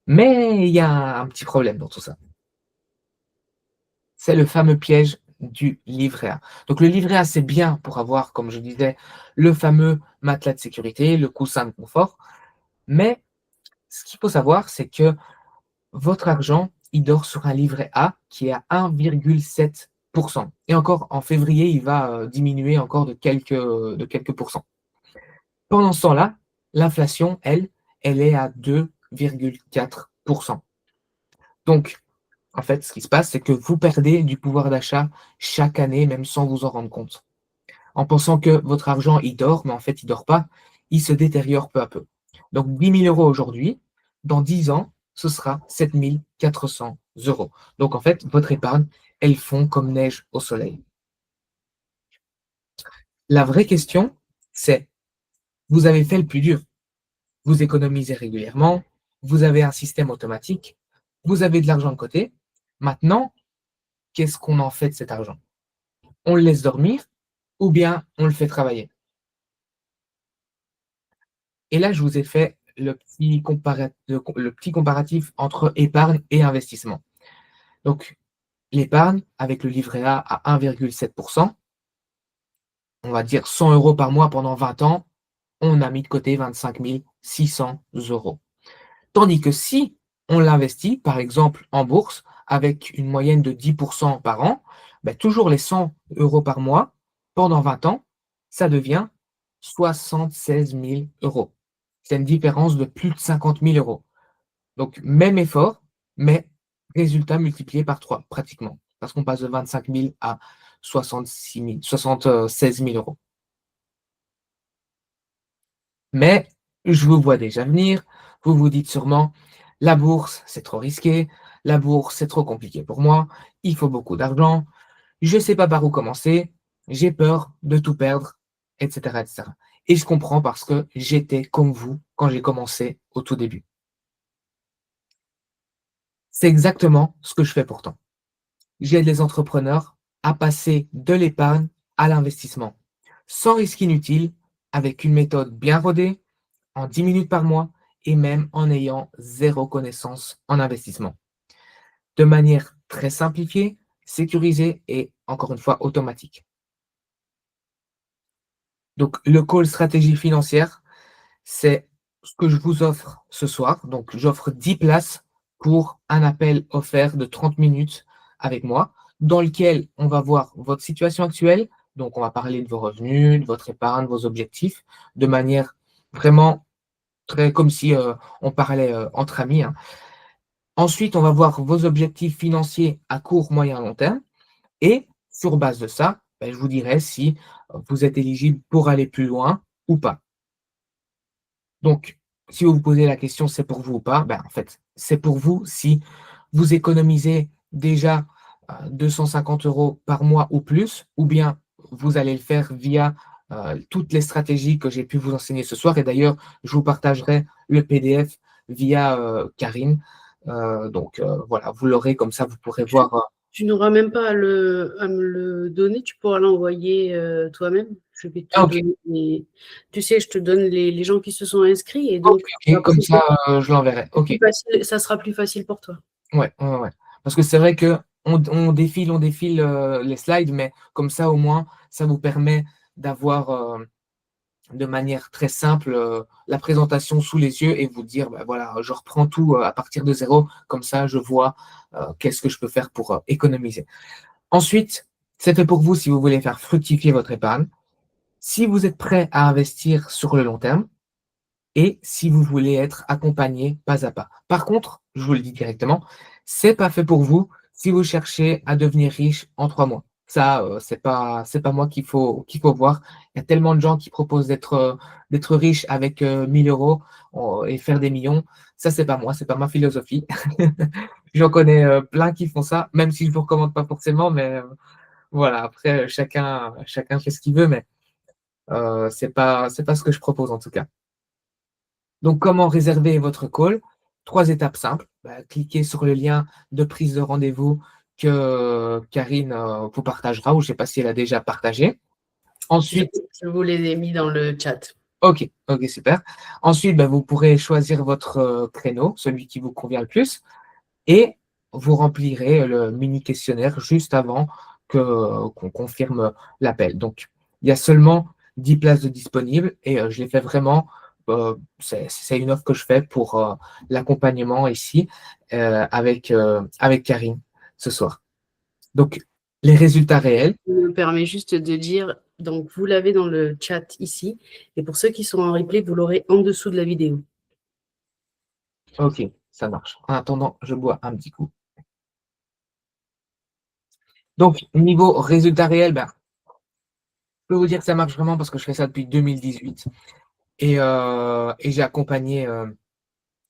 Mais il y a un petit problème dans tout ça. C'est le fameux piège du livret A. Donc, le livret A, c'est bien pour avoir, comme je disais, le fameux matelas de sécurité, le coussin de confort. Mais ce qu'il faut savoir, c'est que votre argent, il dort sur un livret A qui est à 1,7%. Et encore, en février, il va diminuer encore de quelques pourcents. Pendant ce temps-là, l'inflation, elle est à 2,4%. Donc, en fait, ce qui se passe, c'est que vous perdez du pouvoir d'achat chaque année, même sans vous en rendre compte. En pensant que votre argent, il dort, mais en fait, il ne dort pas, il se détériore peu à peu. Donc, 10 000 € aujourd'hui, dans 10 ans, ce sera 7 400 €. Donc, en fait, votre épargne, elle fond comme neige au soleil. La vraie question, c'est, vous avez fait le plus dur. Vous économisez régulièrement, vous avez un système automatique, vous avez de l'argent de côté. Maintenant, qu'est-ce qu'on en fait de cet argent? On le laisse dormir ou bien on le fait travailler? Et là, je vous ai fait le petit comparatif entre épargne et investissement. Donc, l'épargne, avec le livret A à 1,7%, on va dire 100 € par mois pendant 20 ans, on a mis de côté 25 600 €. Tandis que si on l'investit, par exemple en bourse, avec une moyenne de 10% par an, toujours les 100 € par mois, pendant 20 ans, ça devient 76 000 €. C'est une différence de plus de 50 000 €. Donc, même effort, mais résultat multiplié par 3, pratiquement. Parce qu'on passe de 25 000 à 76 000 €. Mais je vous vois déjà venir. Vous vous dites sûrement, la bourse, c'est trop risqué. La bourse, c'est trop compliqué pour moi. Il faut beaucoup d'argent. Je ne sais pas par où commencer. J'ai peur de tout perdre, etc., etc. Et je comprends parce que j'étais comme vous quand j'ai commencé au tout début. C'est exactement ce que je fais pourtant. J'aide les entrepreneurs à passer de l'épargne à l'investissement. sans risque inutile, avec une méthode bien rodée, en 10 minutes par mois et même en ayant zéro connaissance en investissement. De manière très simplifiée, sécurisée et encore une fois automatique. Donc, le call stratégie financière, c'est ce que je vous offre ce soir. Donc, j'offre 10 places pour un appel offert de 30 minutes avec moi, dans lequel on va voir votre situation actuelle. Donc, on va parler de vos revenus, de votre épargne, de vos objectifs, de manière vraiment très comme si on parlait entre amis, hein. Ensuite, on va voir vos objectifs financiers à court, moyen, long terme. Et sur base de ça, ben, je vous dirai si vous êtes éligible pour aller plus loin ou pas. Donc, si vous vous posez la question, c'est pour vous ou pas? Ben, en fait, c'est pour vous si vous économisez déjà 250 € par mois ou plus, ou bien vous allez le faire via toutes les stratégies que j'ai pu vous enseigner ce soir. Et d'ailleurs, je vous partagerai le PDF via Karine. Voilà, vous l'aurez comme ça, vous pourrez voir. Tu n'auras même pas à me le donner, tu pourras l'envoyer toi-même. Je vais te Ok, donner, tu sais, je te donne les gens qui se sont inscrits et donc ok, comme ça, je l'enverrai. Ok. ça sera plus facile pour toi. Ouais, ouais, ouais. Parce que c'est vrai que on défile les slides, mais comme ça, au moins, ça vous permet d'avoir de manière très simple la présentation sous les yeux et vous dire, bah, voilà, je reprends tout à partir de zéro. Comme ça, je vois qu'est-ce que je peux faire pour économiser. Ensuite, c'est fait pour vous si vous voulez faire fructifier votre épargne. Si vous êtes prêt à investir sur le long terme, et si vous voulez être accompagné pas à pas. Par contre, je vous le dis directement, c'est pas fait pour vous si vous cherchez à devenir riche en 3 mois. Ça, c'est pas moi qu'il faut voir. Il y a tellement de gens qui proposent d'être riche avec 1000 € et faire des millions. Ça, c'est pas moi, c'est pas ma philosophie. J'en connais plein qui font ça, même si je vous recommande pas forcément, mais voilà, après, chacun fait ce qu'il veut, mais c'est pas ce que je propose en tout cas. Donc, comment réserver votre call? 3 étapes simples. Bah, cliquez sur le lien de prise de rendez-vous que Karine vous partagera, ou je ne sais pas si elle a déjà partagé. Ensuite, Je vous les ai mis dans le chat. ok, super. Ensuite, bah, vous pourrez choisir votre créneau, celui qui vous convient le plus, et vous remplirez le mini questionnaire juste avant qu'on confirme l'appel. Donc, il y a seulement 10 places de disponibles et je l'ai fait vraiment. C'est une offre que je fais pour l'accompagnement ici avec Karine ce soir. Donc, les résultats réels. Je me permets juste de dire, donc vous l'avez dans le chat ici, et pour ceux qui sont en replay, vous l'aurez en dessous de la vidéo. Ok, ça marche. En attendant, je bois un petit coup. Donc, niveau résultats réels, ben, je peux vous dire que ça marche vraiment parce que je fais ça depuis 2018 et j'ai accompagné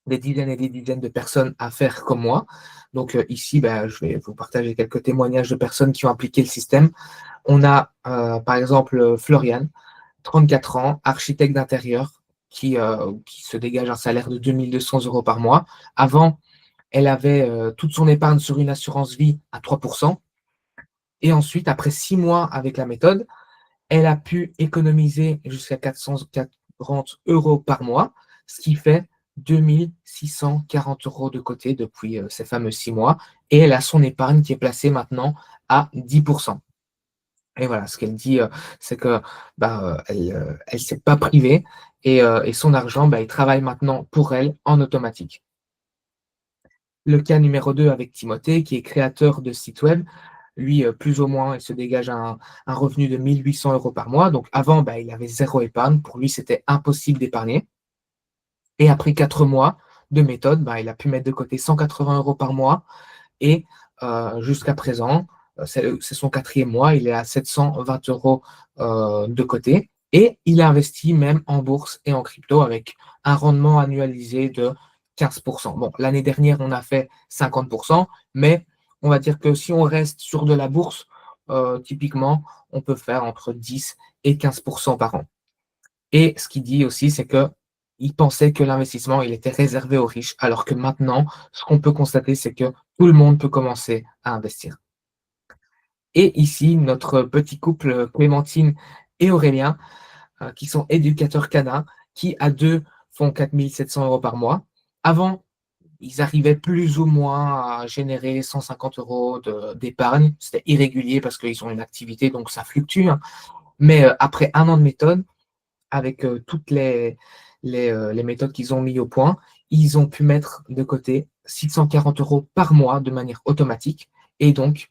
des dizaines et des dizaines de personnes à faire comme moi. Donc ici, ben, je vais vous partager quelques témoignages de personnes qui ont appliqué le système. On a par exemple Floriane, 34 ans, architecte d'intérieur, qui se dégage un salaire de 2200 € par mois. Avant, elle avait toute son épargne sur une assurance vie à 3%. Et ensuite, après 6 mois avec la méthode, elle a pu économiser jusqu'à 440 € par mois, ce qui fait 2640 € de côté depuis ces fameux 6 mois. Et elle a son épargne qui est placée maintenant à 10%. Et voilà, ce qu'elle dit, c'est que bah, elle ne s'est pas privée et son argent, bah, il travaille maintenant pour elle en automatique. Le cas numéro 2 avec Timothée, qui est créateur de site web. Lui, plus ou moins, il se dégage un revenu de 1800 € par mois. Donc avant, bah, il avait zéro épargne. Pour lui, c'était impossible d'épargner. Et après 4 mois de méthode, bah, il a pu mettre de côté 180 € par mois. Et jusqu'à présent, c'est son 4e mois, il est à 720 € de côté. Et il a investi même en bourse et en crypto avec un rendement annualisé de 15%. Bon, l'année dernière, on a fait 50%, mais on va dire que si on reste sur de la bourse, typiquement, on peut faire entre 10 et 15% par an. Et ce qu'il dit aussi, c'est que il pensait que l'investissement, il était réservé aux riches, alors que maintenant, ce qu'on peut constater, c'est que tout le monde peut commencer à investir. Et ici, notre petit couple, Clémentine et Aurélien, qui sont éducateurs canins, qui à deux font 4 700 € par mois. Avant, ils arrivaient plus ou moins à générer 150 € d'épargne. C'était irrégulier parce qu'ils ont une activité, donc ça fluctue, hein. Mais après un an de méthode, avec toutes les méthodes qu'ils ont mis au point, ils ont pu mettre de côté 640 € par mois de manière automatique. Et donc,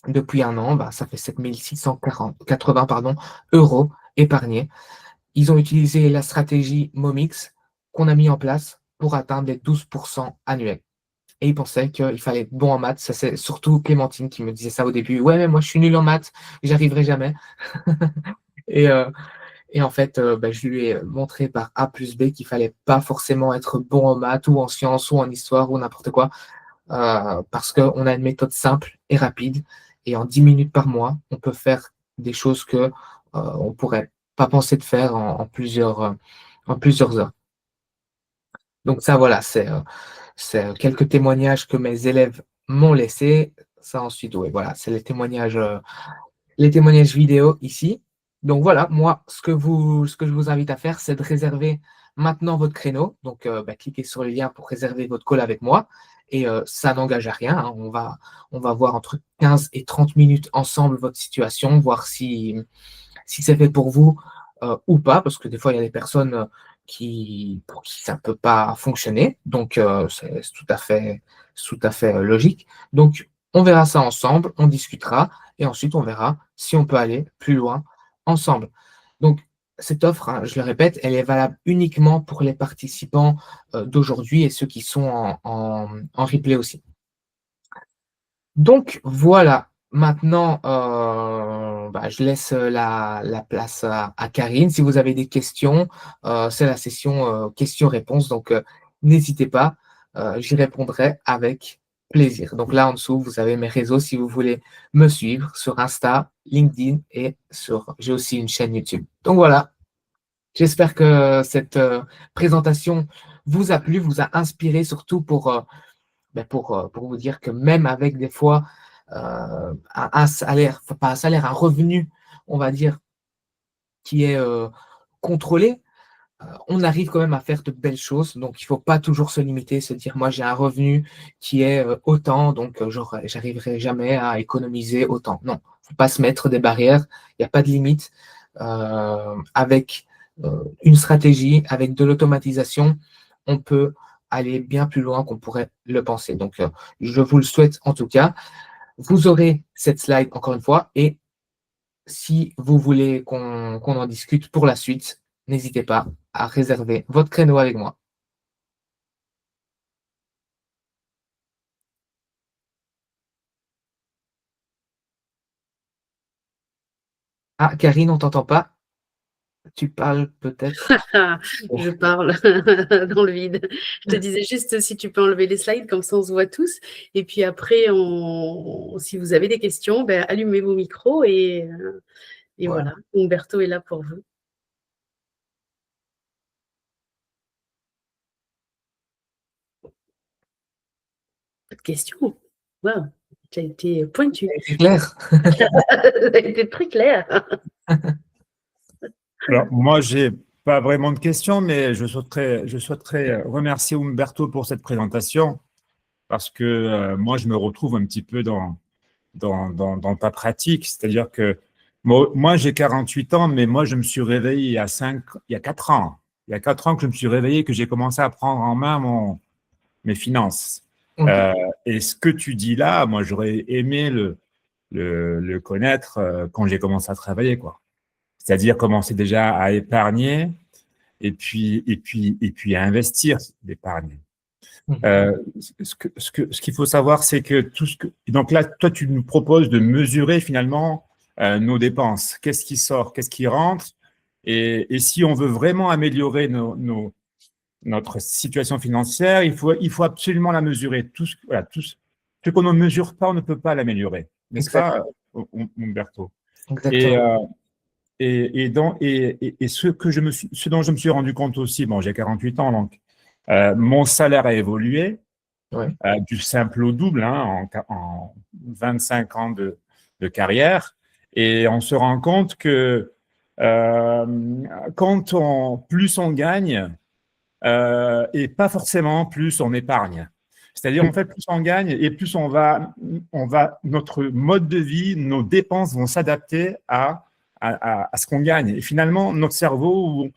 depuis un an, ça fait 7 680 euros épargnés. Ils ont utilisé la stratégie Momix qu'on a mis en place pour atteindre les 12% annuels. Et ils pensaient qu'il fallait être bon en maths. Ça, c'est surtout Clémentine qui me disait ça au début. Ouais, mais moi, je suis nul en maths, j'y arriverai jamais. et, et en fait, je lui ai montré par A plus B qu'il fallait pas forcément être bon en maths ou en sciences ou en histoire ou n'importe quoi, parce qu'on a une méthode simple et rapide. Et en 10 minutes par mois, on peut faire des choses que on pourrait pas penser de faire en plusieurs heures. Donc ça, voilà, c'est quelques témoignages que mes élèves m'ont laissés. Ça ensuite, oui, voilà, c'est les témoignages vidéo ici. Donc voilà, moi, ce que je vous invite à faire, c'est de réserver maintenant votre créneau. Donc, cliquez sur le lien pour réserver votre call avec moi. Et ça n'engage à rien, hein. On va voir entre 15 et 30 minutes ensemble votre situation, voir si c'est fait pour vous ou pas, parce que des fois, il y a des personnes pour qui ça ne peut pas fonctionner. Donc, c'est tout à fait logique. Donc, on verra ça ensemble, on discutera, et ensuite, on verra si on peut aller plus loin ensemble. Donc, cette offre, hein, je le répète, elle est valable uniquement pour les participants d'aujourd'hui et ceux qui sont en replay aussi. Donc voilà, maintenant je laisse la place à Karine. Si vous avez des questions, c'est la session questions-réponses, donc n'hésitez pas, j'y répondrai avec plaisir. Donc là en dessous, vous avez mes réseaux si vous voulez me suivre sur Insta, LinkedIn et j'ai aussi une chaîne YouTube. Donc voilà, j'espère que cette présentation vous a plu, vous a inspiré surtout pour vous dire que même avec des fois un salaire, pas un salaire, un revenu, on va dire, qui est contrôlé, on arrive quand même à faire de belles choses. Donc, il ne faut pas toujours se limiter, se dire, moi, j'ai un revenu qui est autant, donc j'arriverai jamais à économiser autant. Non, il ne faut pas se mettre des barrières, il n'y a pas de limite. Avec une stratégie, avec de l'automatisation, on peut aller bien plus loin qu'on pourrait le penser. Donc, je vous le souhaite en tout cas. Vous aurez cette slide encore une fois et si vous voulez qu'on en discute pour la suite, n'hésitez pas à réserver votre créneau avec moi. Ah, Karine, on ne t'entend pas. Tu parles peut-être. Je parle dans le vide. Je te disais juste si tu peux enlever les slides, comme ça on se voit tous. Et puis après, si vous avez des questions, allumez vos micros et voilà. Umberto est là pour vous. Pas de questions. Wow, tu as été pointu. C'est clair. Ça a été très clair. Alors, moi, je n'ai pas vraiment de questions, mais je souhaiterais remercier Umberto pour cette présentation parce que moi, je me retrouve un petit peu dans ta pratique. C'est-à-dire que moi, j'ai 48 ans, mais moi, je me suis réveillé il y a 4 ans. Il y a 4 ans que je me suis réveillé, que j'ai commencé à prendre en main mes finances. Okay. Et ce que tu dis là, moi, j'aurais aimé le connaître quand j'ai commencé à travailler, quoi. C'est-à-dire commencer déjà à épargner et puis à investir l'épargne. Ce qu'il faut savoir, c'est que donc là, toi, tu nous proposes de mesurer finalement nos dépenses. Qu'est-ce qui sort, qu'est-ce qui rentre, et si on veut vraiment améliorer notre situation financière, il faut absolument la mesurer. Ce qu'on ne mesure pas, on ne peut pas l'améliorer. N'est-ce pas, Umberto? Exactement. Et ce dont je me suis rendu compte aussi, bon, j'ai 48 ans, donc mon salaire a évolué du simple au double en 25 ans de carrière. Et on se rend compte que plus on gagne, et pas forcément plus on épargne. C'est-à-dire, en fait, plus on gagne et plus notre mode de vie, nos dépenses vont s'adapter à ce qu'on gagne. Et finalement, notre cerveau,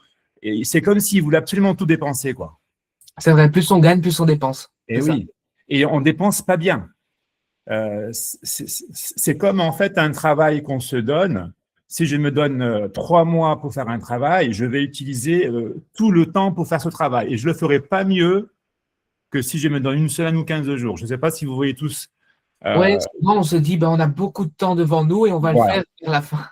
c'est comme s'il voulait absolument tout dépenser, quoi. C'est vrai, plus on gagne, plus on dépense. Et oui, et on dépense pas bien. C'est comme, en fait, un travail qu'on se donne. Si je me donne 3 mois pour faire un travail, je vais utiliser tout le temps pour faire ce travail. Et je le ferai pas mieux que si je me donne une semaine ou 15 jours. Je ne sais pas si vous voyez tous. Oui, souvent on se dit, on a beaucoup de temps devant nous et on va le faire vers la fin.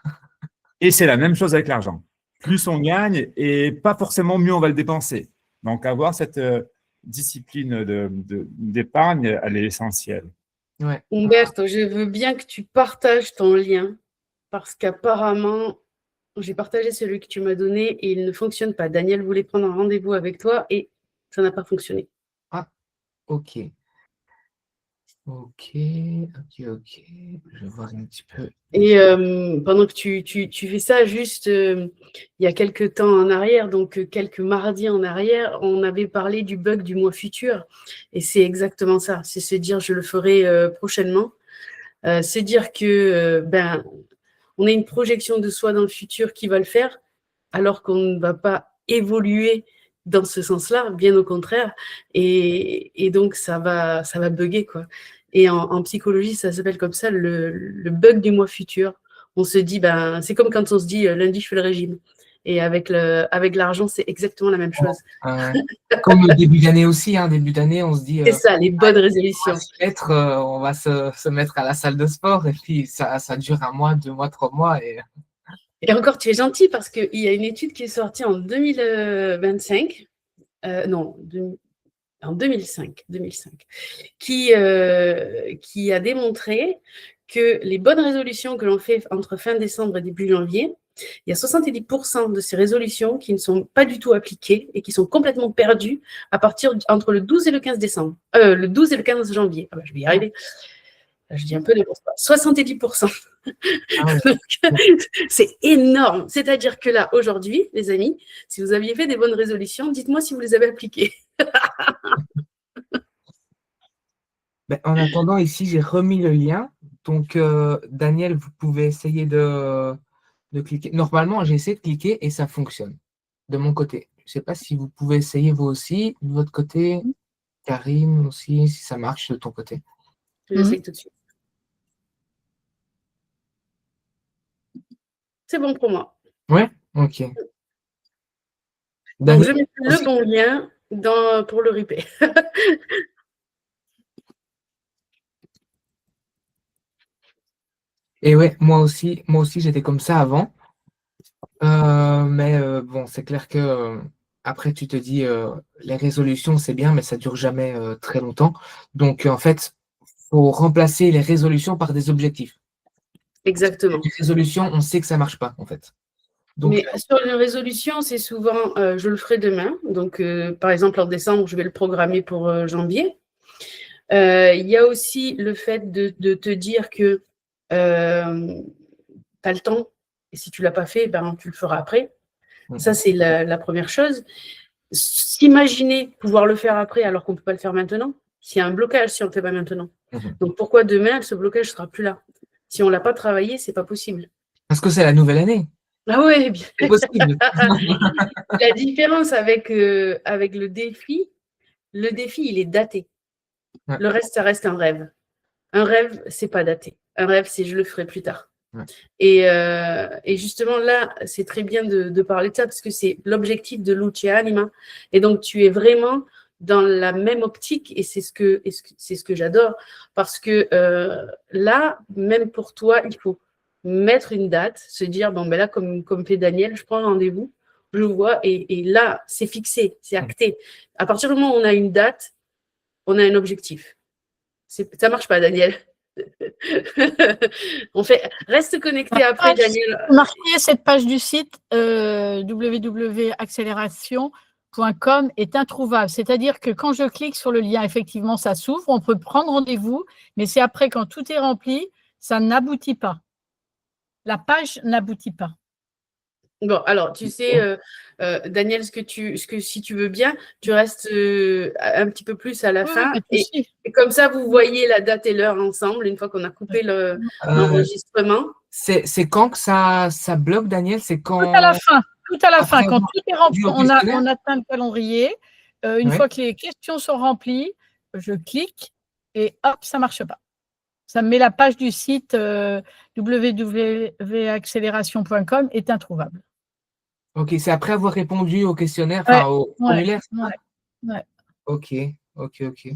Et c'est la même chose avec l'argent. Plus on gagne et pas forcément mieux on va le dépenser. Donc, avoir cette discipline d'épargne, elle est essentielle. Ouais. Umberto, je veux bien que tu partages ton lien parce qu'apparemment, j'ai partagé celui que tu m'as donné et il ne fonctionne pas. Daniel voulait prendre un rendez-vous avec toi et ça n'a pas fonctionné. Ah, ok. Ok. Je vais voir un petit peu. Et pendant que tu fais ça, juste il y a quelques temps en arrière, donc quelques mardis en arrière, on avait parlé du bug du mois futur. Et c'est exactement ça. C'est se dire, je le ferai prochainement. Se dire que on a une projection de soi dans le futur qui va le faire, alors qu'on ne va pas évoluer dans ce sens-là, bien au contraire. Et donc, ça va bugger, quoi. Et en psychologie, ça s'appelle comme ça le bug du mois futur. On se dit, c'est comme quand on se dit lundi, je fais le régime. Et avec l'argent, c'est exactement la même chose. Comme le début d'année aussi, début d'année, on se dit… C'est ça, les bonnes résolutions. On va se mettre à la salle de sport et puis ça dure 1 mois, 2 mois, 3 mois. Et encore, tu es gentil parce qu'il y a une étude qui est sortie en 2025. En 2005, qui a démontré que les bonnes résolutions que l'on fait entre fin décembre et début janvier, il y a 70% de ces résolutions qui ne sont pas du tout appliquées et qui sont complètement perdues entre le 12 et le 15 décembre. Le 12 et le 15 janvier. Ah je vais y arriver. Je dis un peu n'importe quoi. 70%. Donc, c'est énorme. C'est-à-dire que là, aujourd'hui, les amis, si vous aviez fait des bonnes résolutions, dites-moi si vous les avez appliquées. En attendant, ici, j'ai remis le lien. Donc, Daniel, vous pouvez essayer de cliquer. Normalement, j'ai essayé de cliquer et ça fonctionne de mon côté. Je ne sais pas si vous pouvez essayer vous aussi, de votre côté. Karim aussi, si ça marche de ton côté. J'essaye tout de suite. C'est bon pour moi. Ouais, ok. Donc, je mets le bon lien pour le replay. Et ouais, moi aussi j'étais comme ça avant. Mais bon, c'est clair que après, tu te dis, les résolutions, c'est bien, mais ça ne dure jamais très longtemps. Donc, en fait, il faut remplacer les résolutions par des objectifs. Exactement. Les résolutions, on sait que ça ne marche pas, en fait. Donc, mais sur les résolutions, c'est souvent, je le ferai demain. Donc, par exemple, en décembre, je vais le programmer pour janvier. Il y a aussi le fait de te dire que tu as le temps. Et si tu ne l'as pas fait, tu le feras après. Ça, c'est la première chose. S'imaginer pouvoir le faire après alors qu'on ne peut pas le faire maintenant, s'il y a un blocage si on ne le fait pas maintenant. Donc, pourquoi demain, ce blocage ne sera plus là? Si on ne l'a pas travaillé, ce n'est pas possible. Parce que c'est la nouvelle année. Ah oui, bien. C'est possible. La différence avec le défi, il est daté. Ouais. Le reste, ça reste un rêve. Un rêve, c'est pas daté. Un rêve, c'est je le ferai plus tard. Ouais. Et justement, là, c'est très bien de parler de ça parce que c'est l'objectif de Luce Anima. Et donc, tu es vraiment dans la même optique et c'est ce que j'adore parce que là, même pour toi, il faut mettre une date, se dire, là, comme fait Daniel, je prends un rendez-vous, je vois et là, c'est fixé, c'est acté. À partir du moment où on a une date, on a un objectif. Ça ne marche pas, Daniel. Reste connecté après, Daniel. Marquez cette page du site www.accélération.com est introuvable. C'est-à-dire que quand je clique sur le lien, effectivement, ça s'ouvre, on peut prendre rendez-vous, mais c'est après, quand tout est rempli, ça n'aboutit pas. La page n'aboutit pas. Bon, alors, tu sais, Daniel, si tu veux bien, tu restes un petit peu plus à la Oui, fin. pas de Et, souci. et comme ça, vous voyez la date et l'heure ensemble, une fois qu'on a coupé l'enregistrement. C'est quand que ça bloque, Daniel? C'est Tout à la quand fin. Tout à la fin. après Quand avoir tout est rempli, vu au questionnaire? on atteint le calendrier. Une Ouais. fois que les questions sont remplies, je clique et hop, ça ne marche pas. Ça me met la page du site www.accélération.com est introuvable. Ok, c'est après avoir répondu au questionnaire, Ouais, enfin au ouais, formulaire, c'est ça? ouais, ouais. Ok, ok.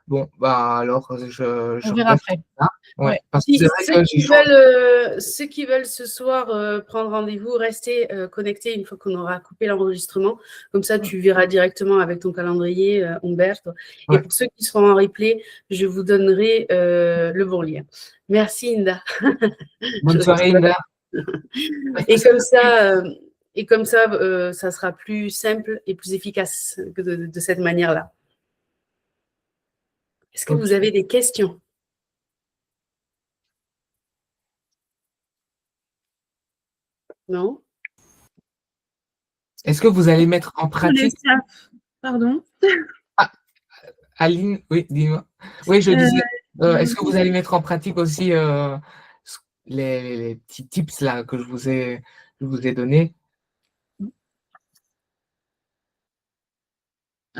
Bon, bah alors On je verra regarde après. ça. Ouais, Ouais. parce que Si c'est vrai que j'ai changé. ceux qui veulent ce soir prendre rendez-vous, restez connectés une fois qu'on aura coupé l'enregistrement. Comme ça, tu verras directement avec ton calendrier, Humberto. Et Ouais. pour ceux qui seront en replay, je vous donnerai le bon lien. Merci, Inda. Bonne soirée, Inda. Et comme ça, ça sera plus simple et plus efficace que de cette manière-là. Est-ce que vous avez des questions? Non? Est-ce que vous allez mettre en pratique? Pardon. Ah, Aline, oui, dis-moi. Oui, je disais, est-ce que vous allez mettre en pratique aussi les petits tips là que je vous ai donnés?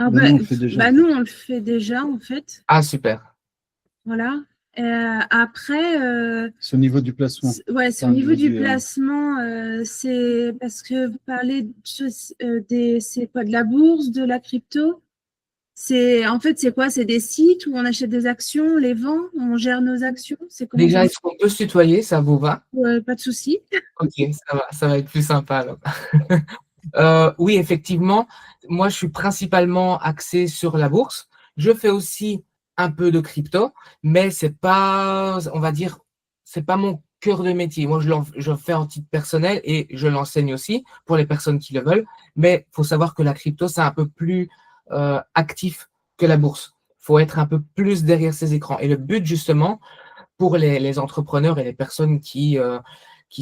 Ah Nous, on le fait déjà. nous, on le fait déjà, en fait. Ah, super. Voilà. Après, C'est au niveau du placement. ouais, c'est au niveau du placement. C'est parce que vous parlez c'est quoi, de la bourse, de la crypto? En fait, c'est quoi? C'est des sites où on achète des actions, on les vend, on gère nos actions. C'est comment Déjà, est-ce qu'on peut se tutoyer? Ça vous va? Pas de souci. Ok, ça va être plus sympa alors. Oui, effectivement, moi je suis principalement axé sur la bourse. Je fais aussi un peu de crypto, mais c'est pas, on va dire, c'est pas mon cœur de métier. Moi, je le fais en titre personnel et je l'enseigne aussi pour les personnes qui le veulent. Mais il faut savoir que la crypto, c'est un peu plus actif que la bourse. Il faut être un peu plus derrière ses écrans. Et le but, justement, pour les entrepreneurs et les personnes qui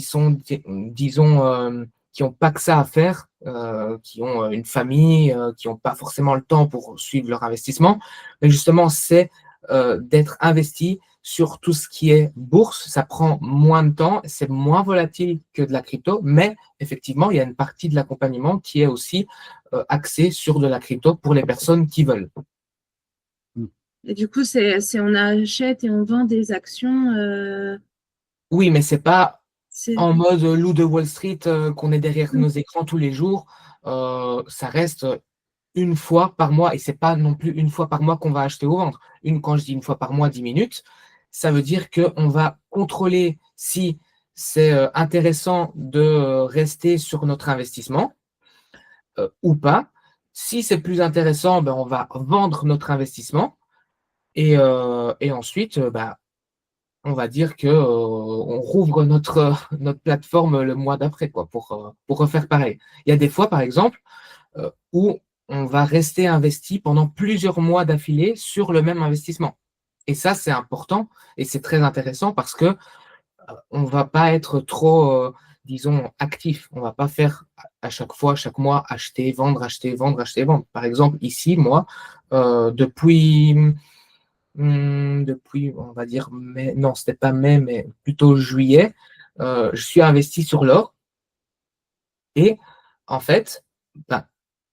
sont, disons, qui n'ont pas que ça à faire, qui ont une famille, qui n'ont pas forcément le temps pour suivre leur investissement. Mais justement, c'est d'être investi sur tout ce qui est bourse. Ça prend moins de temps, c'est moins volatile que de la crypto, mais effectivement, il y a une partie de l'accompagnement qui est aussi axée sur de la crypto pour les personnes qui veulent. Et du coup, on achète et on vend des actions. Oui, mais c'est pas en mode loup de Wall Street qu'on est derrière nos écrans tous les jours. Ça reste une fois par mois et c'est pas non plus une fois par mois qu'on va acheter ou vendre. Quand je dis une fois par mois, 10 minutes, ça veut dire qu'on va contrôler si c'est intéressant de rester sur notre investissement ou pas. Si c'est plus intéressant, ben, on va vendre notre investissement et ensuite, on va dire que on rouvre notre plateforme le mois d'après quoi, pour refaire pareil. Il y a des fois, par exemple, où on va rester investi pendant plusieurs mois d'affilée sur le même investissement. Et ça, c'est important et c'est très intéressant parce que on ne va pas être trop, disons, actif. On ne va pas faire à chaque fois, chaque mois, acheter, vendre, acheter, vendre, acheter, vendre. Par exemple, ici, moi, depuis, on va dire, mai, non, c'était pas mai, mais plutôt juillet, je suis investi sur l'or. Et en fait, ben,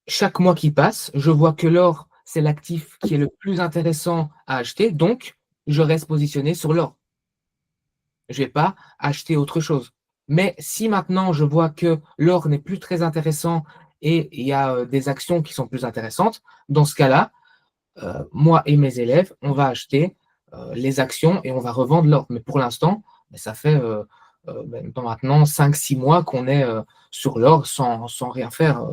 chaque mois qui passe, je vois que l'or, c'est l'actif qui est le plus intéressant à acheter. Donc, je reste positionné sur l'or. Je ne vais pas acheter autre chose. Mais si maintenant je vois que l'or n'est plus très intéressant et il y a des actions qui sont plus intéressantes, dans ce cas-là, moi et mes élèves, on va acheter les actions et on va revendre l'or. Mais pour l'instant, ça fait maintenant 5-6 mois qu'on est sur l'or sans rien faire.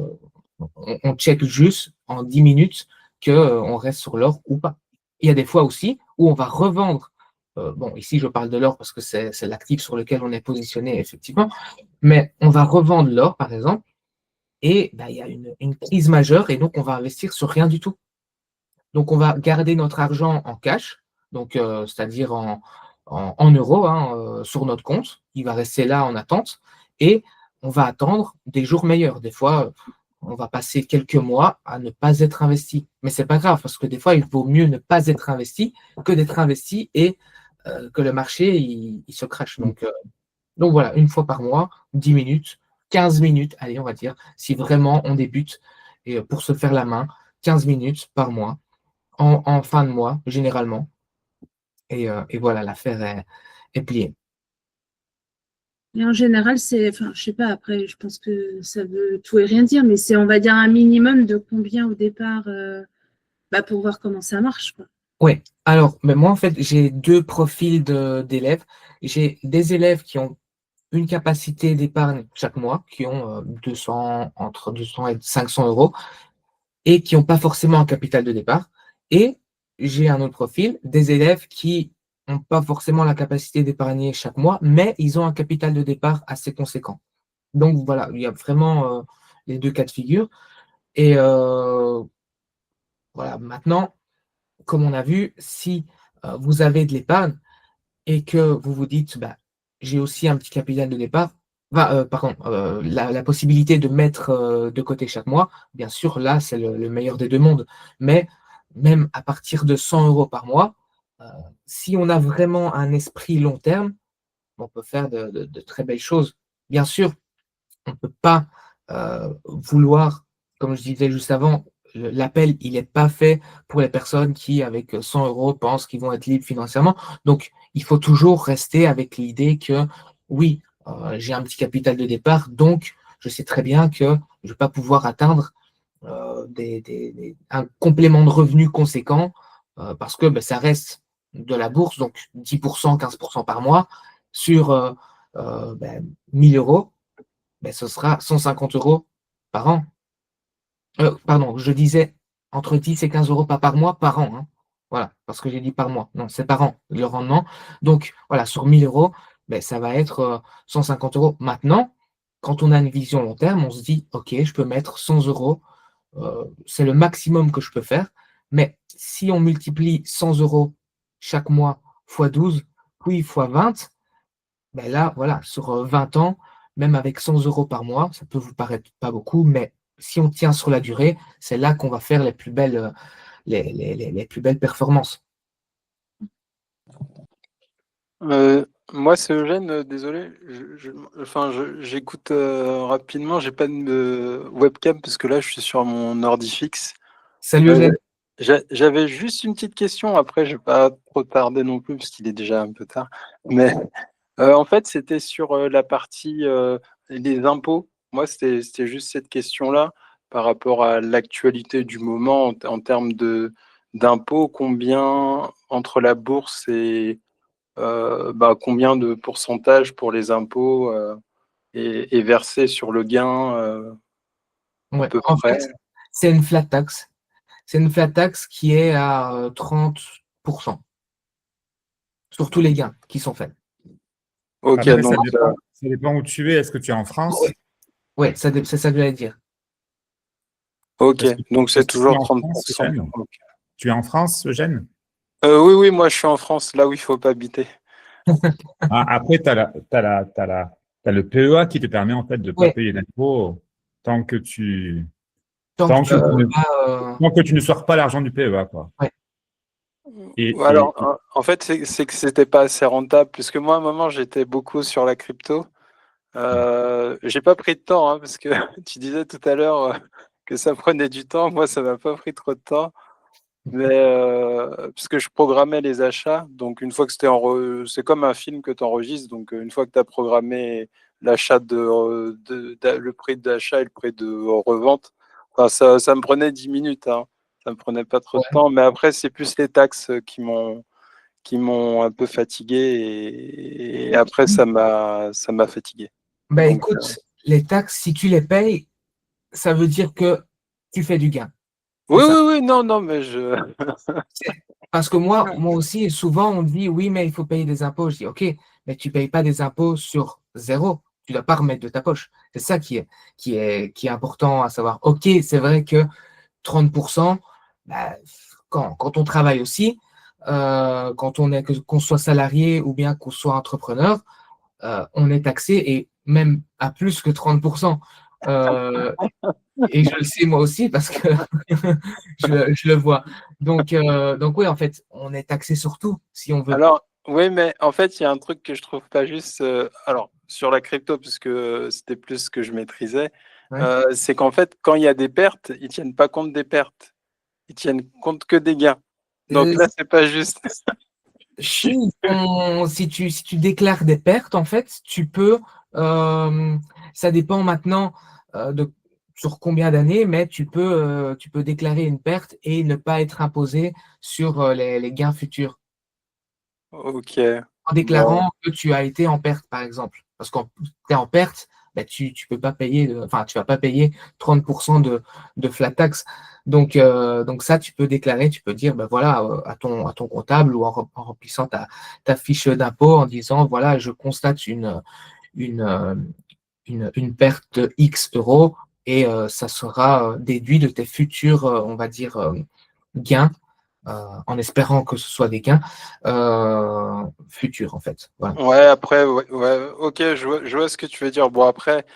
On check juste en 10 minutes qu'on reste sur l'or ou pas. Il y a des fois aussi où on va revendre. Bon, ici, je parle de l'or parce que c'est l'actif sur lequel on est positionné, effectivement. Mais on va revendre l'or, par exemple, et il y a une crise majeure et donc on va investir sur rien du tout. Donc, on va garder notre argent en cash, donc c'est-à-dire en euros sur notre compte. Il va rester là en attente. Et on va attendre des jours meilleurs. Des fois, on va passer quelques mois à ne pas être investi. Mais ce n'est pas grave, parce que des fois, il vaut mieux ne pas être investi que d'être investi et que le marché il se crache. Donc voilà, une fois par mois, 10 minutes, 15 minutes, allez, on va dire, si vraiment on débute, et pour se faire la main, 15 minutes par mois, en fin de mois, généralement. Et voilà, l'affaire est pliée. Et en général, enfin, je sais pas, après, je pense que ça veut tout et rien dire, mais c'est, on va dire, un minimum de combien au départ pour voir comment ça marche, quoi. Oui, alors, mais moi, en fait, j'ai deux profils d'élèves. J'ai des élèves qui ont une capacité d'épargne chaque mois, qui ont entre 200 et 500 euros, et qui n'ont pas forcément un capital de départ. Et j'ai un autre profil, des élèves qui n'ont pas forcément la capacité d'épargner chaque mois, mais ils ont un capital de départ assez conséquent. Donc voilà, il y a vraiment les deux cas de figure. Et voilà, maintenant, comme on a vu, si vous avez de l'épargne et que vous vous dites, bah, j'ai aussi un petit capital de départ, la possibilité de mettre de côté chaque mois, bien sûr, là, c'est le meilleur des deux mondes. Mais même à partir de 100 euros par mois, euh, si on a vraiment un esprit long terme, on peut faire de très belles choses. Bien sûr, on ne peut pas vouloir, comme je disais juste avant, l'appel, il n'est pas fait pour les personnes qui, avec 100 euros, pensent qu'ils vont être libres financièrement. Donc, il faut toujours rester avec l'idée que, oui, j'ai un petit capital de départ, donc je sais très bien que je ne vais pas pouvoir atteindre un complément de revenu conséquent parce que ça reste de la bourse, donc 10%, 15% par mois sur 1000 euros. Ce sera 150 euros par an. Pardon, je disais entre 10 et 15 euros pas par mois, par an. Hein. Voilà, parce que j'ai dit par mois. Non, c'est par an, le rendement. Donc, voilà, sur 1000 euros, ça va être 150 euros. Maintenant, quand on a une vision long terme, on se dit, OK, je peux mettre 100 euros. C'est le maximum que je peux faire. Mais si on multiplie 100 euros chaque mois fois 12, puis fois 20, là, voilà, sur 20 ans, même avec 100 euros par mois, ça peut vous paraître pas beaucoup, mais si on tient sur la durée, c'est là qu'on va faire les plus belles, les plus belles performances. Moi, c'est Eugène, désolé. J'écoute rapidement. J'ai pas de webcam parce que là, je suis sur mon ordi fixe. Salut Eugène. J'avais juste une petite question. Après, je vais pas trop tarder non plus parce qu'il est déjà un peu tard. Mais en fait, c'était sur la partie des impôts. Moi, c'était juste cette question-là par rapport à l'actualité du moment en termes d'impôts. Combien entre la bourse et combien de pourcentage pour les impôts est versé sur le gain à peu en près. fait, c'est une flat tax. C'est une flat tax qui est à 30% sur tous les gains qui sont faits. Ok, Après, donc ça dépend où tu es. Est-ce que tu es en France? Oui, c'est ça que j'allais dire. ok, donc c'est toujours tu es en France, 30%. Eugène Tu es en France, Eugène? Oui, moi je suis en France, là où il ne faut pas habiter. Après, tu as le PEA qui te permet en fait de ne pas payer d'impôts tant que tu tant que tu ne sors pas l'argent du PEA, quoi. Ouais. Alors, en fait, c'est que c'était pas assez rentable, puisque moi, à un moment, j'étais beaucoup sur la crypto. J'ai pas pris de temps, hein, parce que tu disais tout à l'heure que ça prenait du temps. Moi, ça m'a pas pris trop de temps. Mais puisque je programmais les achats, donc une fois que c'est comme un film que tu enregistres, donc une fois que tu as programmé l'achat le prix d'achat et le prix de revente, enfin, ça me prenait 10 minutes, hein. Ça me prenait pas trop de temps, mais après c'est plus les taxes qui m'ont un peu fatigué et après ça m'a fatigué. Donc, écoute, les taxes, si tu les payes, ça veut dire que tu fais du gain. oui, non, mais Parce que moi aussi, souvent, on me dit, oui, mais il faut payer des impôts. Je dis, OK, mais tu ne payes pas des impôts sur zéro. Tu ne dois pas remettre de ta poche. C'est ça qui est important à savoir. OK, c'est vrai que 30%, quand on travaille aussi, qu'on soit salarié ou bien qu'on soit entrepreneur, on est taxé. Et même à plus que 30%. Et je le sais moi aussi parce que je le vois. Donc oui, en fait, on est taxé sur tout si on veut. Alors, oui, mais en fait, il y a un truc que je trouve pas juste. Alors, sur la crypto, puisque c'était plus ce que je maîtrisais, Ouais. c'est qu'en fait, quand il y a des pertes, ils tiennent pas compte des pertes. Ils tiennent compte que des gains. Donc là, c'est pas juste. Si tu déclares des pertes, en fait, tu peux, ça dépend maintenant sur combien d'années, mais tu peux déclarer une perte et ne pas être imposé sur les gains futurs. Ok. En déclarant que tu as été en perte, par exemple. Parce que tu es en perte, ben, tu peux pas payer, enfin, tu vas pas payer 30% de flat tax. Donc ça, tu peux déclarer, tu peux dire, ben voilà, à ton comptable ou en remplissant ta fiche d'impôt en disant, voilà, je constate une perte de X euros et ça sera déduit de tes futurs, on va dire, gains, en espérant que ce soit des gains futurs, en fait. Voilà. Ouais, après, ouais, ok, je vois ce que tu veux dire. Bon, après,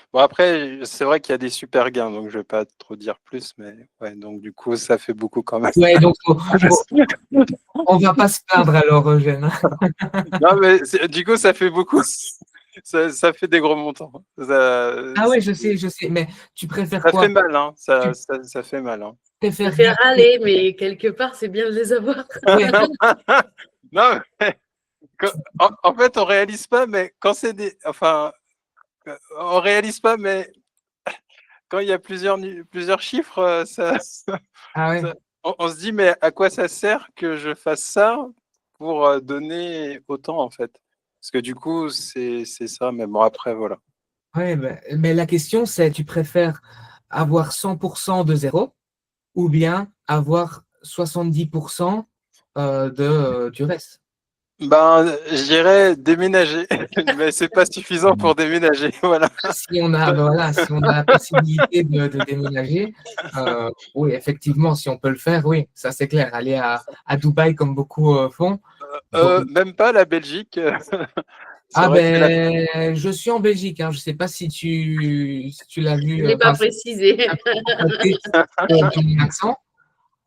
c'est vrai qu'il y a des super gains, donc je vais pas trop dire plus, mais ouais, donc du coup, ça fait beaucoup quand même. Ouais, donc on va pas se plaindre alors, Eugène. Non, mais du coup, ça fait beaucoup. Ça fait des gros montants. Ah ouais, je sais, mais tu préfères Ça quoi? fait mal, hein. Ça fait mal, hein. Ça Préfères fait râler, mais quelque part, c'est bien de les avoir. Ouais. Non, mais en fait, on réalise pas, mais quand c'est des. Enfin, on réalise pas, mais quand il y a plusieurs chiffres, Ah ouais. on se dit, mais à quoi ça sert que je fasse ça pour donner autant, en fait? Parce que du coup, c'est ça, mais bon, après, voilà. Ouais, mais la question, c'est tu préfères avoir 100% de zéro ou bien avoir 70% du reste? Ben, je dirais déménager, mais c'est pas suffisant pour déménager, voilà. Si on a la possibilité de déménager, oui, effectivement, si on peut le faire, oui, ça c'est clair. Aller à Dubaï comme beaucoup font. Même pas la Belgique. Ah vrai que ben, je suis en Belgique, hein. Je ne sais pas si tu l'as vu, Je n'ai pas précisé. de mon accent,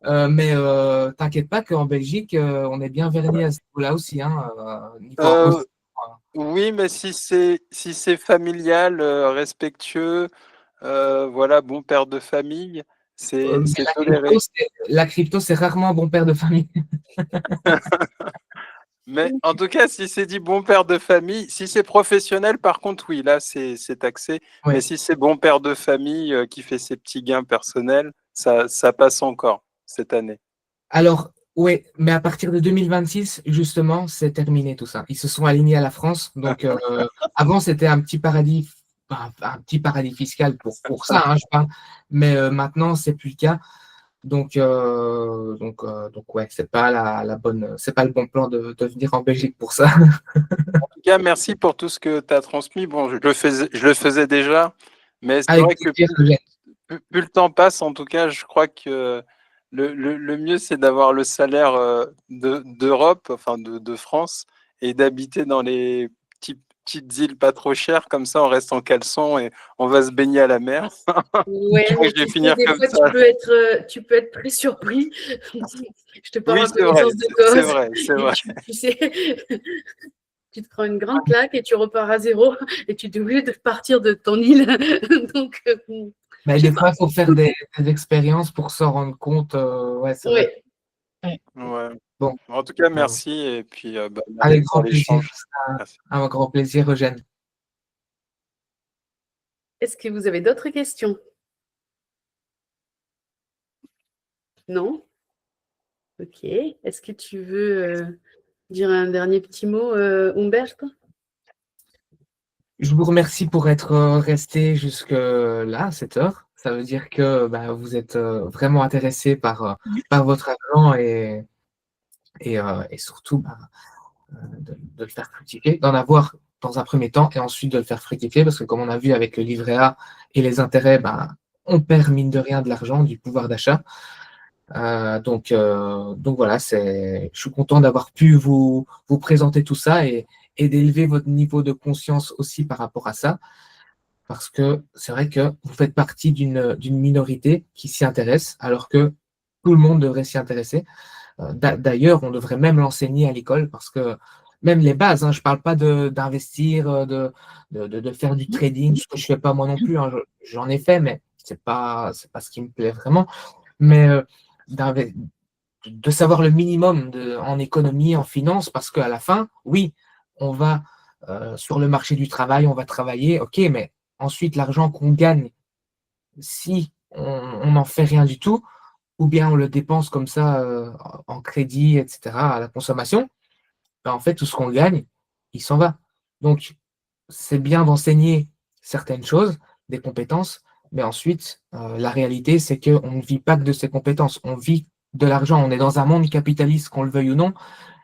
mais t'inquiète pas qu'en Belgique, on est bien vernis à ce niveau-là aussi, hein, niveau impôt. oui, mais si c'est familial, respectueux, voilà, bon père de famille, c'est toléré. La crypto, c'est rarement bon père de famille. Mais en tout cas, si c'est dit bon père de famille, si c'est professionnel, par contre, oui, là, c'est taxé. Ouais. Mais si c'est bon père de famille qui fait ses petits gains personnels, ça passe encore cette année. Alors, oui, mais à partir de 2026, justement, c'est terminé tout ça. Ils se sont alignés à la France. Donc, avant, c'était un petit paradis fiscal pour ça, hein, je parle. Mais maintenant, c'est plus le cas. Donc ouais, c'est pas c'est pas le bon plan de venir en Belgique pour ça. En tout cas, merci pour tout ce que tu as transmis. Bon, je le faisais déjà, mais c'est Avec vrai que plaisir, plus le temps passe, en tout cas, je crois que le mieux, c'est d'avoir le salaire d'Europe, enfin de France, et d'habiter dans les petites îles pas trop chères, comme ça on reste en caleçon et on va se baigner à la mer. Ouais, mais je vais finir des comme fois, ça. tu peux être très surpris. Je te parle Oui, en connaissance de cause. c'est vrai. Tu sais, tu te prends une grande claque et tu repars à zéro et tu es obligé de partir de ton île. Donc, mais des fois, il faut faire des expériences pour s'en rendre compte. Ouais, c'est vrai. Ouais. Bon. En tout cas, merci. Et puis, avec grand plaisir. l'échange. Un grand plaisir, Eugène. Est-ce que vous avez d'autres questions? Non? Ok. Est-ce que tu veux dire un dernier petit mot, Humberto? Je vous remercie pour être resté jusque-là, à cette heure. Ça veut dire que vous êtes vraiment intéressé par votre argent et surtout de le faire fructifier, d'en avoir dans un premier temps et ensuite de le faire fructifier parce que comme on a vu avec le livret A et les intérêts, on perd mine de rien de l'argent, du pouvoir d'achat. Donc voilà, je suis content d'avoir pu vous présenter tout ça et d'élever votre niveau de conscience aussi par rapport à ça. parce que c'est vrai que vous faites partie d'une minorité qui s'y intéresse, alors que tout le monde devrait s'y intéresser. D'ailleurs, on devrait même l'enseigner à l'école, parce que même les bases, hein, je ne parle pas d'investir, de faire du trading, ce que je ne fais pas moi non plus, hein, j'en ai fait, mais ce n'est pas ce qui me plaît vraiment. Mais de savoir le minimum en économie, en finance, parce qu'à la fin, oui, on va sur le marché du travail, on va travailler, ok, mais ensuite l'argent qu'on gagne, si on n'en fait rien du tout, ou bien on le dépense comme ça en crédit, etc., à la consommation, ben, en fait, tout ce qu'on gagne, il s'en va. Donc, c'est bien d'enseigner certaines choses, des compétences, mais ensuite, la réalité, c'est qu'on ne vit pas que de ces compétences, on vit de l'argent. On est dans un monde capitaliste, qu'on le veuille ou non,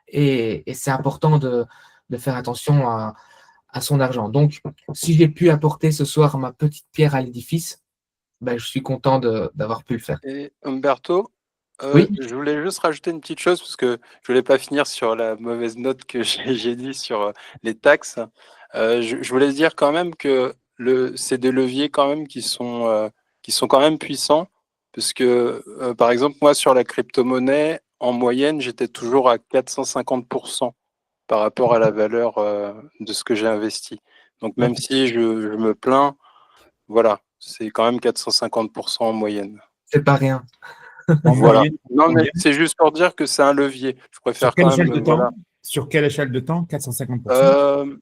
et c'est important de faire attention à son argent. Donc, si j'ai pu apporter ce soir ma petite pierre à l'édifice, ben, je suis content d'avoir pu le faire. Et Umberto, Oui. je voulais juste rajouter une petite chose parce que je voulais pas finir sur la mauvaise note que j'ai dit sur les taxes. Je voulais dire quand même que c'est des leviers quand même qui sont quand même puissants parce que par exemple moi sur la crypto-monnaie en moyenne j'étais toujours à 450% par rapport à la valeur de ce que j'ai investi. Donc même si je me plains, voilà, c'est quand même 450% en moyenne. C'est pas rien. En Voilà. moyenne, Non, mais c'est juste pour dire que c'est un levier. Je préfère sur quelle quand échelle même. de temps? Voilà. Sur quelle échelle de temps? 450%?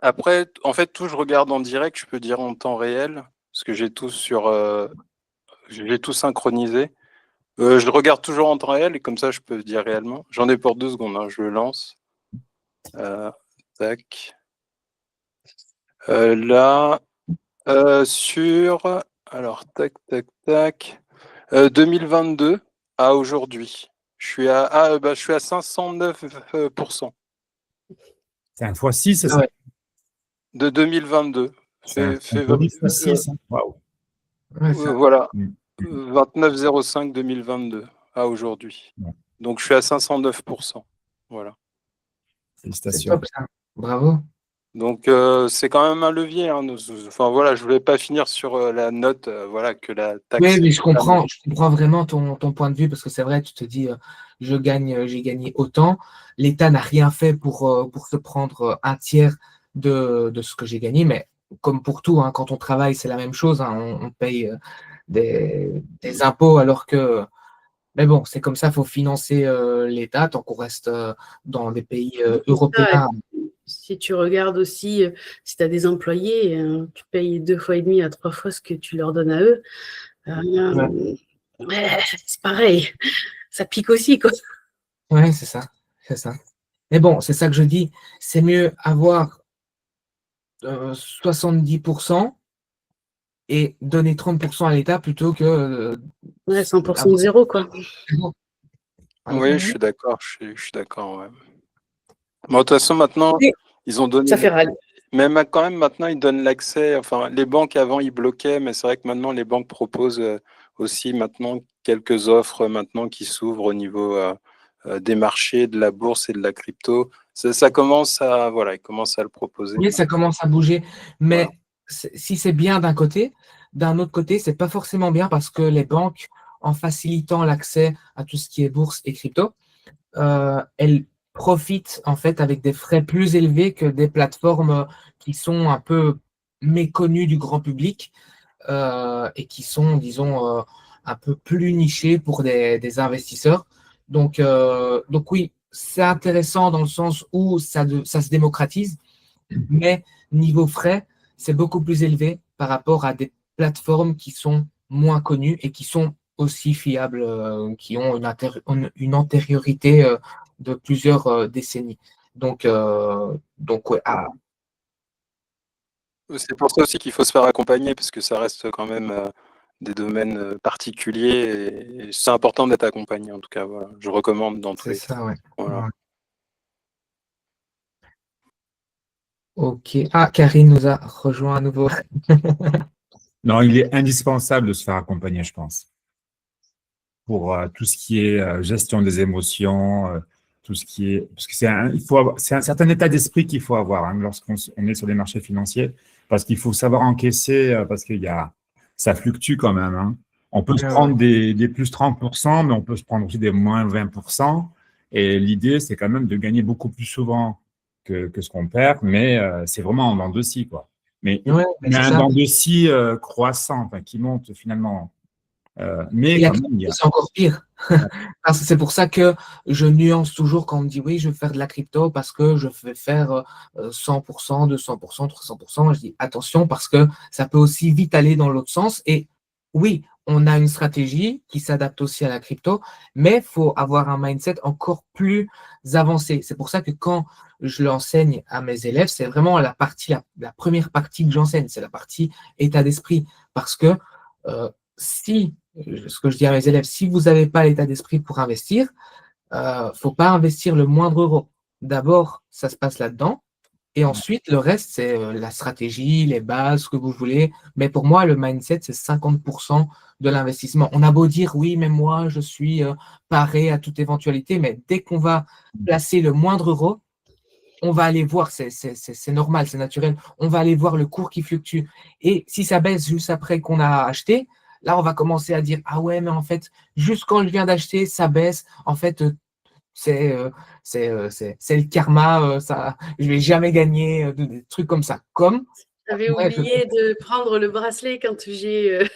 Après, en fait, tout je regarde en direct, je peux dire en temps réel, parce que j'ai tout j'ai tout synchronisé. Je regarde toujours en temps réel et comme ça, je peux dire réellement. J'en ai pour 2 secondes, hein, je le lance. Tac. Là, alors, tac, tac, tac. 2022 à aujourd'hui. Je suis à 509%. C'est un x6, c'est ça? Ouais. De 2022. C'est un x6. Waouh. Ouais, Voilà. 29,05 2022 à aujourd'hui. Ouais. Donc je suis à 509%. Voilà. c'est Félicitations. top, ça. Bravo. Donc c'est quand même un levier. Hein. Enfin voilà, je voulais pas finir sur la note, voilà, que la taxe. Oui, mais je comprends vraiment ton point de vue, parce que c'est vrai, tu te dis, j'ai gagné autant. L'État n'a rien fait pour se prendre un tiers de ce que j'ai gagné, mais comme pour tout, hein, quand on travaille, c'est la même chose, hein, on paye des impôts, alors que, mais bon, c'est comme ça, il faut financer l'État tant qu'on reste dans des pays européens. Si tu regardes aussi, si tu as des employés, tu payes 2 fois et demi à 3 fois ce que tu leur donnes à eux. Ouais, c'est pareil, ça pique aussi, quoi. Oui, c'est ça. Mais bon, c'est ça que je dis, c'est mieux avoir 70% et donner 30% à l'État plutôt que 100% de zéro, quoi. Oui, je suis d'accord. Je suis d'accord. Ouais. Bon, de toute façon, maintenant, ils ont donné. Ça fait râler. Même quand même, maintenant, ils donnent l'accès. Enfin, les banques avant, ils bloquaient, mais c'est vrai que maintenant, les banques proposent aussi maintenant quelques offres maintenant qui s'ouvrent au niveau des marchés, de la bourse et de la crypto. Ça commence à, voilà, ils commencent à le proposer. Oui, ça commence à bouger, mais voilà. Si c'est bien d'un côté, d'un autre côté, c'est pas forcément bien parce que les banques, en facilitant l'accès à tout ce qui est bourse et crypto, elles profitent en fait avec des frais plus élevés que des plateformes qui sont un peu méconnues du grand public et qui sont, disons, un peu plus nichées pour des investisseurs. Donc oui, c'est intéressant dans le sens où ça se démocratise, mais niveau frais, c'est beaucoup plus élevé par rapport à des plateformes qui sont moins connues et qui sont aussi fiables, qui ont une antériorité de plusieurs décennies. Donc ouais. C'est pour ça aussi qu'il faut se faire accompagner, parce que ça reste quand même des domaines particuliers et c'est important d'être accompagné, en tout cas. Voilà. Je recommande dans tous les cas. C'est ça, ouais. Voilà. Ouais. Ok. Ah, Karine nous a rejoint à nouveau. Non, il est indispensable de se faire accompagner, je pense, pour tout ce qui est gestion des émotions, tout ce qui est… Parce que c'est un certain état d'esprit qu'il faut avoir hein, lorsqu'on est sur les marchés financiers, parce qu'il faut savoir encaisser, parce ça fluctue quand même. Hein. On peut se prendre des plus 30%, mais on peut se prendre aussi des moins 20%. Et l'idée, c'est quand même de gagner beaucoup plus souvent que ce qu'on perd, mais c'est vraiment en dents de scie, quoi. Mais un dents de scie croissant, enfin, qui monte finalement. Mais quand même, c'est encore pire. C'est pour ça que je nuance toujours quand on me dit oui, je veux faire de la crypto parce que je vais faire 100%, 200%, 300%. Je dis attention parce que ça peut aussi vite aller dans l'autre sens. Et oui, on a une stratégie qui s'adapte aussi à la crypto, mais il faut avoir un mindset encore plus avancé. C'est pour ça que quand je l'enseigne à mes élèves, c'est vraiment la première partie que j'enseigne, c'est la partie état d'esprit. Parce que ce que je dis à mes élèves, si vous n'avez pas l'état d'esprit pour investir, faut pas investir le moindre euro. D'abord, ça se passe là-dedans. Et ensuite, le reste, c'est la stratégie, les bases, ce que vous voulez. Mais pour moi, le mindset, c'est 50% de l'investissement. On a beau dire, oui, mais moi, je suis paré à toute éventualité. Mais dès qu'on va placer le moindre euro, on va aller voir, c'est normal, c'est naturel. On va aller voir le cours qui fluctue. Et si ça baisse juste après qu'on a acheté, là, on va commencer à dire, ah ouais, mais en fait, juste quand je viens d'acheter, ça baisse. En fait, c'est le karma, je vais jamais gagner, des trucs comme ça. J'avais oublié de prendre le bracelet quand j'ai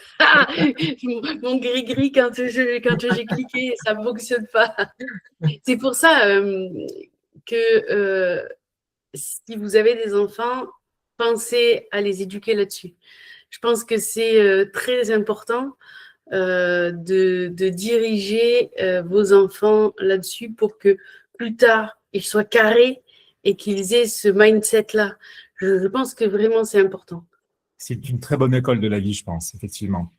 mon gris-gris quand j'ai cliqué et ça ne fonctionne pas. C'est pour ça que si vous avez des enfants, pensez à les éduquer là-dessus. Je pense que c'est très important de diriger vos enfants là-dessus pour que plus tard, ils soient carrés et qu'ils aient ce mindset-là. Je pense que vraiment, c'est important. C'est une très bonne école de la vie, je pense, effectivement.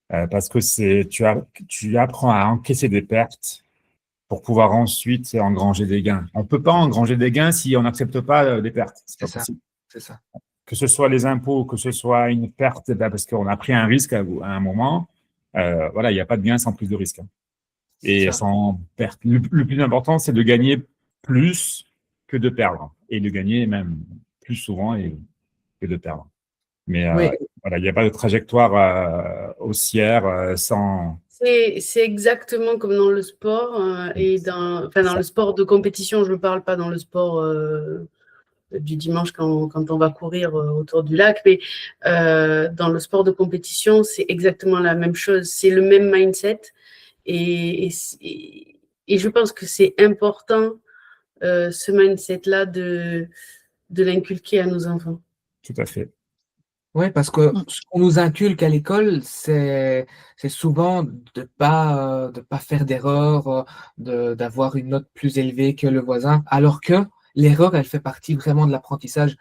Parce que tu apprends à encaisser des pertes pour pouvoir ensuite engranger des gains. On ne peut pas engranger des gains si on n'accepte pas des pertes. C'est possible. C'est ça. Que ce soit les impôts, que ce soit une perte, parce qu'on a pris un risque à un moment, voilà, il n'y a pas de gain sans prise de risque. Hein. Et sans perte. Le plus important, c'est de gagner plus que de perdre. Et de gagner même plus souvent que de perdre. Mais voilà, il n'y a pas de trajectoire haussière sans… C'est exactement comme dans le sport et dans le sport de compétition, je ne parle pas dans le sport du dimanche quand on va courir autour du lac, mais dans le sport de compétition, c'est exactement la même chose. C'est le même mindset et je pense que c'est important ce mindset-là de l'inculquer à nos enfants. Tout à fait. Oui, parce que ce qu'on nous inculque à l'école, c'est souvent de pas faire d'erreur, d'avoir une note plus élevée que le voisin, alors que l'erreur, elle fait partie vraiment de l'apprentissage.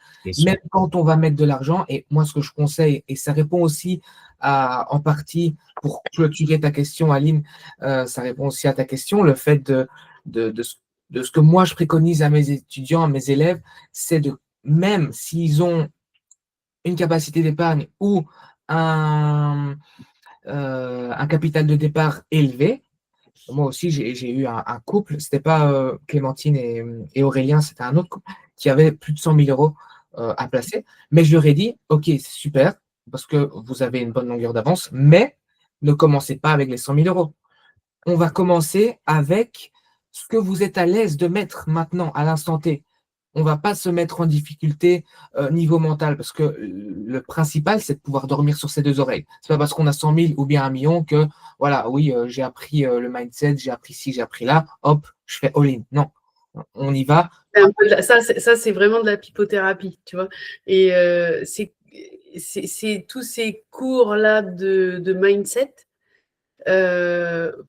Même quand on va mettre de l'argent, et moi, ce que je conseille, et ça répond aussi en partie, pour clôturer ta question, Aline, ça répond aussi à ta question, le fait de ce que moi, je préconise à mes étudiants, à mes élèves, c'est de, même s'ils ont une capacité d'épargne ou un capital de départ élevé. Moi aussi, j'ai eu un couple, c'était pas Clémentine et Aurélien, c'était un autre couple qui avait plus de 100 000 euros à placer. Mais je leur ai dit, OK, c'est super, parce que vous avez une bonne longueur d'avance, mais ne commencez pas avec les 100 000 euros. On va commencer avec ce que vous êtes à l'aise de mettre maintenant, à l'instant T. On ne va pas se mettre en difficulté niveau mental parce que le principal, c'est de pouvoir dormir sur ses deux oreilles. Ce n'est pas parce qu'on a 100 000 ou bien 1 million que, voilà, oui, j'ai appris le mindset, j'ai appris ci, j'ai appris là, hop, je fais all-in. Non, on y va. Ça, c'est vraiment de la pipothérapie, tu vois. Et c'est tous ces cours-là de mindset.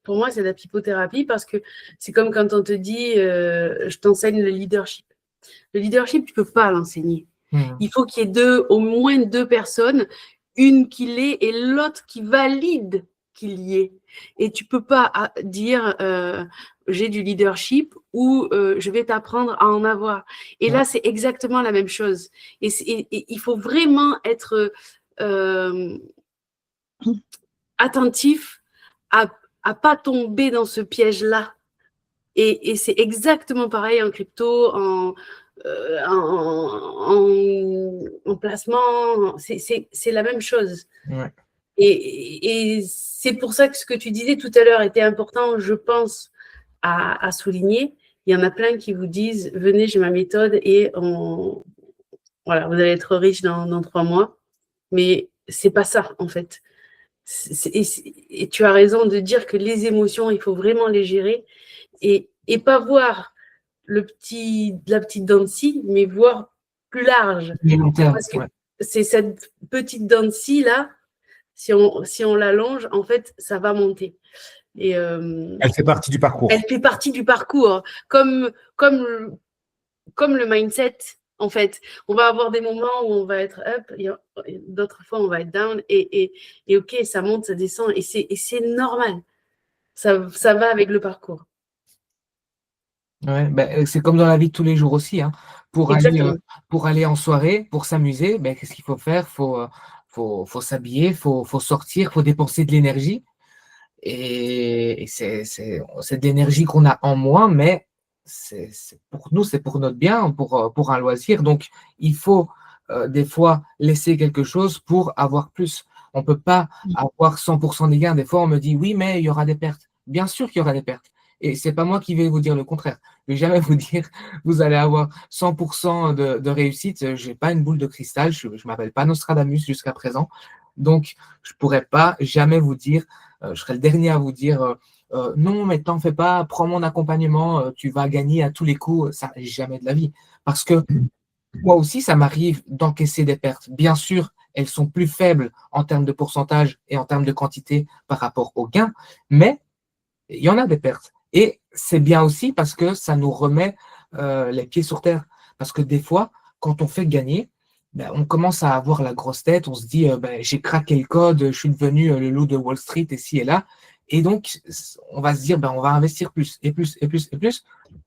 Pour moi, c'est de la pipothérapie parce que c'est comme quand on te dit je t'enseigne le leadership. Le leadership, tu ne peux pas l'enseigner. Il faut qu'il y ait au moins deux personnes, une qui l'ait et l'autre qui valide qu'il y ait. Et tu ne peux pas dire j'ai du leadership ou je vais t'apprendre à en avoir. Et là, c'est exactement la même chose. Et il faut vraiment être attentif à ne pas tomber dans ce piège-là. Et c'est exactement pareil en crypto, en placement. C'est la même chose. Ouais. Et c'est pour ça que ce que tu disais tout à l'heure était important, je pense, à souligner. Il y en a plein qui vous disent, venez, j'ai ma méthode et voilà, vous allez être riche dans 3 mois. Mais c'est pas ça, en fait. Et tu as raison de dire que les émotions, il faut vraiment les gérer et pas voir la petite dent de scie, mais voir plus large. Mais long terme, Parce que ouais. c'est cette petite dent de scie là, si on l'allonge, en fait, ça va monter. Et Elle fait partie du parcours. elle fait partie du parcours, comme le mindset. En fait, on va avoir des moments où on va être up, et d'autres fois on va être down, et ok, ça monte, ça descend, et c'est normal. Ça va avec le parcours. Ouais, ben, c'est comme dans la vie de tous les jours aussi, hein. Pour Exactement. aller en soirée, pour s'amuser, ben, qu'est-ce qu'il faut faire? Faut s'habiller, faut sortir, faut dépenser de l'énergie. Et c'est de l'énergie qu'on a en moins, mais c'est pour nous, c'est pour notre bien, pour un loisir. Donc, il faut des fois laisser quelque chose pour avoir plus. On ne peut pas avoir 100% des gains. Des fois, on me dit, oui, mais il y aura des pertes. Bien sûr qu'il y aura des pertes. Et ce n'est pas moi qui vais vous dire le contraire. Je ne vais jamais vous dire, vous allez avoir 100% de réussite. Je n'ai pas une boule de cristal. Je ne m'appelle pas Nostradamus jusqu'à présent. Donc, je ne pourrais pas jamais vous dire, je serais le dernier à vous dire non, mais t'en fais pas, prends mon accompagnement, tu vas gagner à tous les coups. Ça, jamais de la vie. Parce que moi aussi, ça m'arrive d'encaisser des pertes. Bien sûr, elles sont plus faibles en termes de pourcentage et en termes de quantité par rapport aux gains, mais il y en a des pertes. Et c'est bien aussi parce que ça nous remet les pieds sur terre. Parce que des fois, quand on fait gagner, ben, on commence à avoir la grosse tête, on se dit ben, j'ai craqué le code, je suis devenu le loup de Wall Street ici et là. Et donc, on va se dire ben, on va investir plus et plus et plus et plus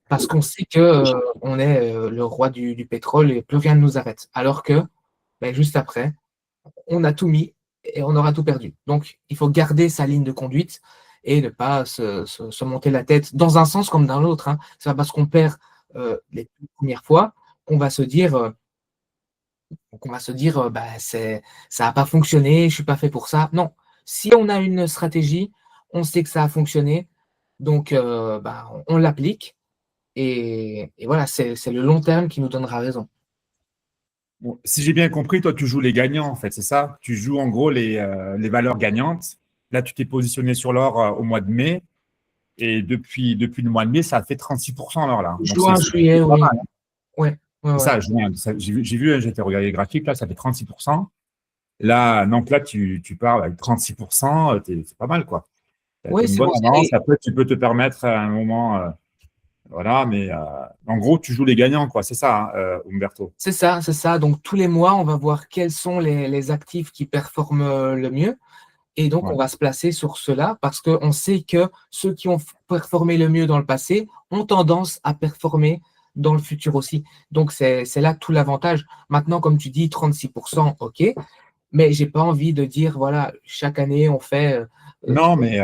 parce qu'on sait que on est le roi du pétrole et plus rien ne nous arrête. Alors que ben, juste après, on a tout mis et on aura tout perdu. Donc, il faut garder sa ligne de conduite et ne pas se monter la tête dans un sens comme dans l'autre, hein. C'est pas parce qu'on perd les premières fois qu'on va se dire bah, ça n'a pas fonctionné, je ne suis pas fait pour ça. Non, si on a une stratégie, on sait que ça a fonctionné, donc bah, on l'applique et voilà, c'est le long terme qui nous donnera raison. Bon, si j'ai bien compris, toi, tu joues les gagnants, en fait, c'est ça? Tu joues en gros les valeurs gagnantes. Là, tu t'es positionné sur l'or au mois de mai. Et depuis le mois de mai, ça a fait 36% alors là. Donc, Juin, juillet, oui. Mal, hein. Ouais, C'est ça, juin. J'ai vu, j'étais regardé les graphiques, là, ça fait 36%. Là, donc là, tu pars avec 36%, c'est pas mal, quoi. Oui, Une c'est bonne bon. avance. Après, tu peux te permettre à un moment, voilà, mais en gros, tu joues les gagnants, quoi. C'est ça, hein, Umberto. C'est ça, c'est ça. Donc, tous les mois, on va voir quels sont les actifs qui performent le mieux. Et donc, Ouais. on va se placer sur cela parce qu'on sait que ceux qui ont performé le mieux dans le passé ont tendance à performer dans le futur aussi. Donc, c'est là tout l'avantage. Maintenant, comme tu dis, 36%, OK. Mais je n'ai pas envie de dire, voilà, chaque année, on fait… Non, mais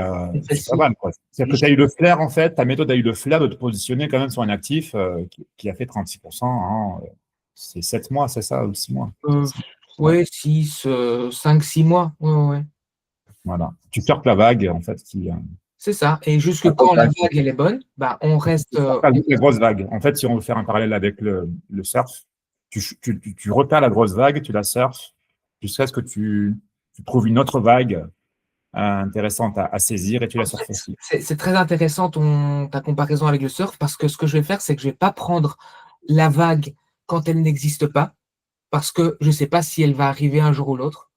c'est pas mal, quoi. C'est-à-dire que tu as eu le flair, en fait, ta méthode a eu le flair de te positionner quand même sur un actif qui a fait 36% en c'est 7 mois, c'est ça, ou 6 mois? Oui, 5, 6 mois. Ouais. Voilà. Tu surfes la vague, en fait, C'est ça. Et jusque quand la vague elle est bonne, bah, on reste… la grosse vague. En fait, si on veut faire un parallèle avec le surf, tu repères la grosse vague, tu la surfes, jusqu'à ce que tu trouves une autre vague intéressante à saisir et tu la surfes aussi. C'est très intéressant ta comparaison avec le surf parce que ce que je vais faire, c'est que je ne vais pas prendre la vague quand elle n'existe pas parce que je ne sais pas si elle va arriver un jour ou l'autre.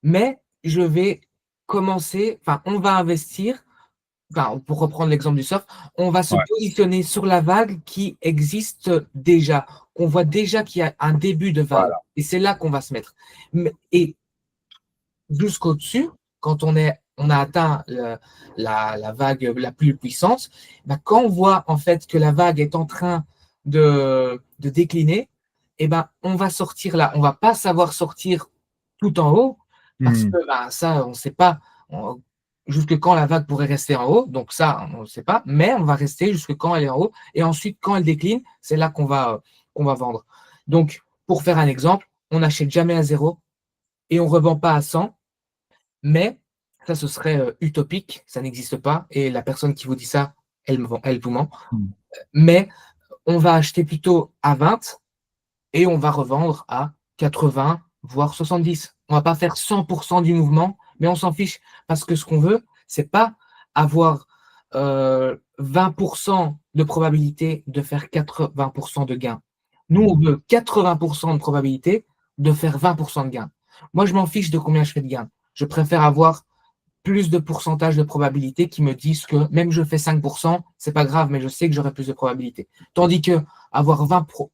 Mais je vais commencer, enfin, on va investir, enfin, pour reprendre l'exemple du surf, on va se positionner sur la vague qui existe déjà, qu'on voit déjà qu'il y a un début de vague. Voilà. Et c'est là qu'on va se mettre. Et jusqu'au-dessus, quand on a atteint la vague la plus puissante, ben, quand on voit en fait que la vague est en train de décliner, eh ben, on va sortir là. On ne va pas savoir sortir tout en haut parce que ben, ça, on ne sait pas. jusque quand la vague pourrait rester en haut. Donc ça, on ne sait pas, mais on va rester jusque quand elle est en haut. Et ensuite, quand elle décline, c'est là qu'on va vendre. Donc, pour faire un exemple, on n'achète jamais à 0 et on ne revend pas à 100, mais ça, ce serait utopique, ça n'existe pas. Et la personne qui vous dit ça, elle vous ment. Mais on va acheter plutôt à 20 et on va revendre à 80, voire 70. On ne va pas faire 100% du mouvement, mais on s'en fiche parce que ce qu'on veut, c'est pas avoir 20% de probabilité de faire 80% de gain. Nous, on veut 80% de probabilité de faire 20% de gain. Moi, je m'en fiche de combien je fais de gain. Je préfère avoir plus de pourcentage de probabilité qui me disent que même je fais 5%, c'est pas grave, mais je sais que j'aurai plus de probabilité. Tandis que avoir 20%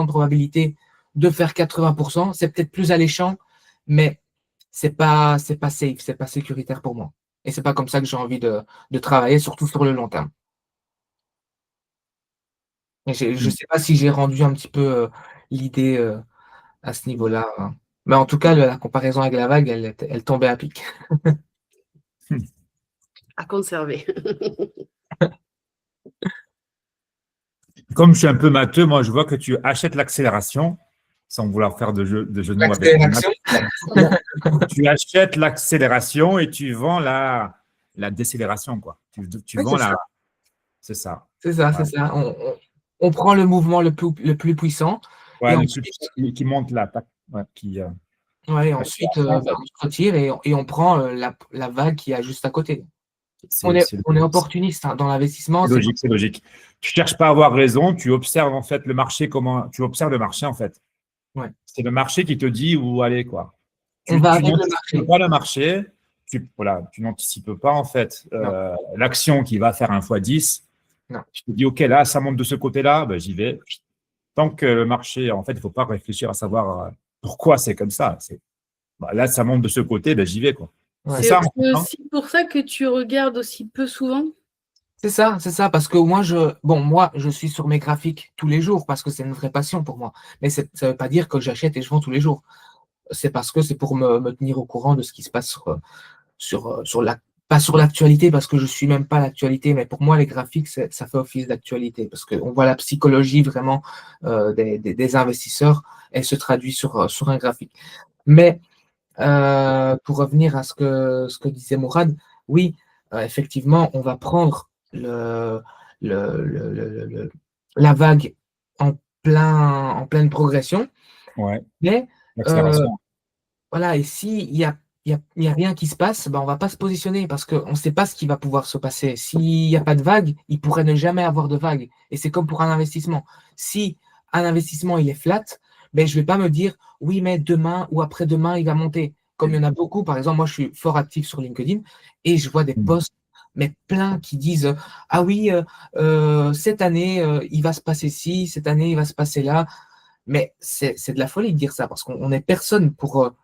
de probabilité de faire 80%, c'est peut-être plus alléchant, mais c'est pas safe, c'est pas sécuritaire pour moi. Et c'est pas comme ça que j'ai envie de travailler, surtout sur le long terme. Je ne sais pas si j'ai rendu un petit peu l'idée à ce niveau-là. Mais en tout cas, la comparaison avec la vague, elle tombait à pic. À conserver. Comme je suis un peu matheux, moi, je vois que tu achètes l'accélération, sans vouloir faire de jeu de mots avec tu achètes l'accélération et tu vends la décélération, quoi. Tu Oui, vends c'est la. ça. C'est ça. C'est ça, Ouais. c'est ça. On prend le mouvement le plus puissant Ouais, et le ensuite, qui monte là. Ouais, ensuite on se retire et on prend la vague qui est juste à côté. On c'est est opportuniste dans l'investissement. logique, c'est logique. Tu cherches pas à avoir raison, tu observes en fait le marché, tu observes le marché en fait. Ouais. C'est le marché qui te dit où aller, quoi. On va avec le n'anticipes marché. pas le marché, tu n'anticipes pas en fait l'action qui va faire un x10. Non. Tu te dis, OK, là, ça monte de ce côté-là, ben, j'y vais. Tant que le marché, en fait, il ne faut pas réfléchir à savoir pourquoi c'est comme ça. Là, ça monte de ce côté, ben, j'y vais, quoi. Ouais. C'est C'est ça, en fait, hein. aussi pour ça que tu regardes aussi peu souvent. C'est ça, parce que moi, je suis sur mes graphiques tous les jours parce que c'est une vraie passion pour moi. Mais ça ne veut pas dire que j'achète et je vends tous les jours. C'est parce que c'est pour me tenir au courant de ce qui se passe pas sur l'actualité, parce que je ne suis même pas l'actualité, mais pour moi, les graphiques, ça fait office d'actualité, parce qu'on voit la psychologie vraiment des investisseurs, elle se traduit sur un graphique. Mais pour revenir à ce que disait Mourad, oui, effectivement, on va prendre la vague en pleine progression, Ouais, mais l'accélération. voilà, et s'il n'y a rien qui se passe, ben on ne va pas se positionner parce qu'on ne sait pas ce qui va pouvoir se passer. S'il n'y a pas de vague, il pourrait ne jamais avoir de vague. Et c'est comme pour un investissement. Si un investissement il est flat, ben, je ne vais pas me dire oui, mais demain ou après-demain, il va monter. Comme il y en a beaucoup, par exemple, moi je suis fort actif sur LinkedIn et je vois des posts, mais plein qui disent ah oui, cette année, il va se passer ci, cette année, il va se passer là. Mais c'est de la folie de dire ça parce qu'on n'est personne pour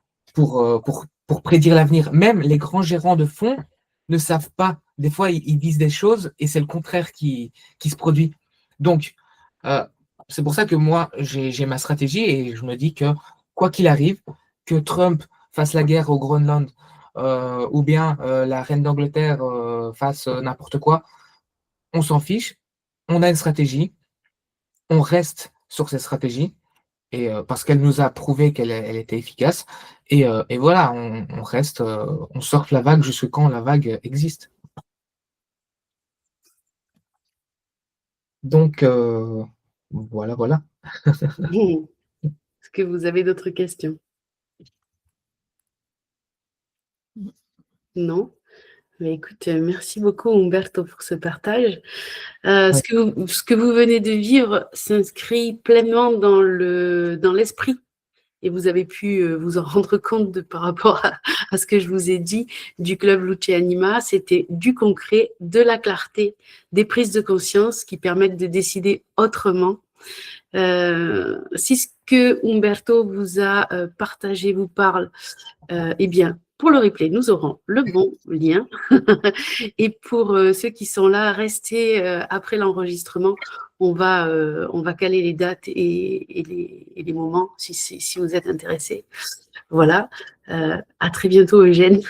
prédire l'avenir. Même les grands gérants de fonds ne savent pas. Des fois, ils disent des choses et c'est le contraire qui se produit. Donc, c'est pour ça que moi, j'ai ma stratégie et je me dis que quoi qu'il arrive, que Trump fasse la guerre au Groenland ou bien la reine d'Angleterre fasse n'importe quoi, on s'en fiche. On a une stratégie. On reste sur cette stratégie et parce qu'elle nous a prouvé elle était efficace. Et voilà, on reste, on surfe la vague jusque quand la vague existe. Donc, voilà. Est-ce que vous avez d'autres questions? Non? Mais écoute, merci beaucoup Umberto pour ce partage. Ce que vous venez de vivre s'inscrit pleinement dans l'esprit et vous avez pu vous en rendre compte par rapport à ce que je vous ai dit du club Luce Anima. C'était du concret, de la clarté, des prises de conscience qui permettent de décider autrement. Si ce que Umberto vous a partagé vous parle, eh bien, pour le replay, nous aurons le bon lien. Et pour ceux qui sont là, restez après l'enregistrement. On va caler les dates et les moments si vous êtes intéressés. Voilà. À très bientôt, Eugène.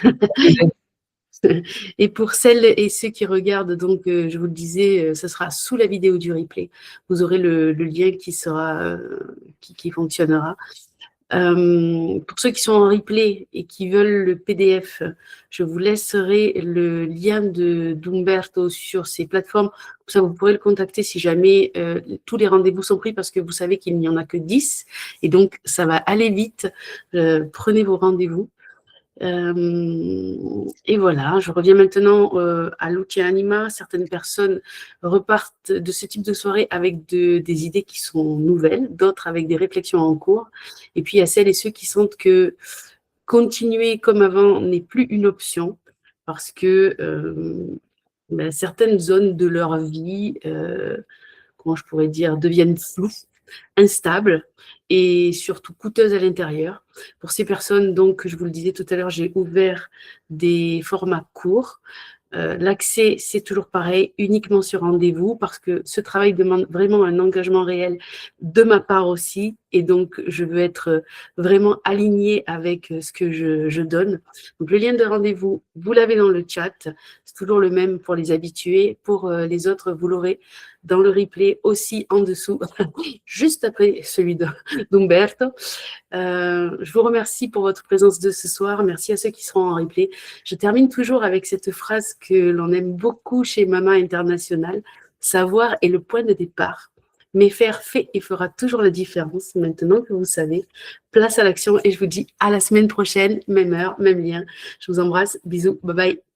Et pour celles et ceux qui regardent, donc, je vous le disais, ce sera sous la vidéo du replay. Vous aurez le lien qui sera, qui fonctionnera. Pour ceux qui sont en replay et qui veulent le PDF, je vous laisserai le lien d'Umberto sur ces plateformes. Comme ça, vous pourrez le contacter si jamais tous les rendez-vous sont pris, parce que vous savez qu'il n'y en a que 10. Et donc, ça va aller vite. Prenez vos rendez-vous. Et voilà, je reviens maintenant à l'outil Anima. Certaines personnes repartent de ce type de soirée avec des idées qui sont nouvelles, d'autres avec des réflexions en cours. Et puis, il y a celles et ceux qui sentent que continuer comme avant n'est plus une option, parce que certaines zones de leur vie, comment je pourrais dire, deviennent floues, instables et surtout coûteuses à l'intérieur. Pour ces personnes, donc, je vous le disais tout à l'heure, j'ai ouvert des formats courts. L'accès, c'est toujours pareil, uniquement sur rendez-vous, parce que ce travail demande vraiment un engagement réel de ma part aussi, et donc je veux être vraiment alignée avec ce que je donne. Donc le lien de rendez-vous, vous l'avez dans le chat, c'est toujours le même pour les habitués. Pour les autres, vous l'aurez dans le replay aussi en dessous, juste après celui d'Umberto. Je vous remercie pour votre présence de ce soir. Merci à ceux qui seront en replay. Je termine toujours avec cette phrase que l'on aime beaucoup chez Mama International. Savoir est le point de départ, mais faire fait et fera toujours la différence. Maintenant que vous savez, place à l'action, et je vous dis à la semaine prochaine, même heure, même lien. Je vous embrasse. Bisous. Bye bye.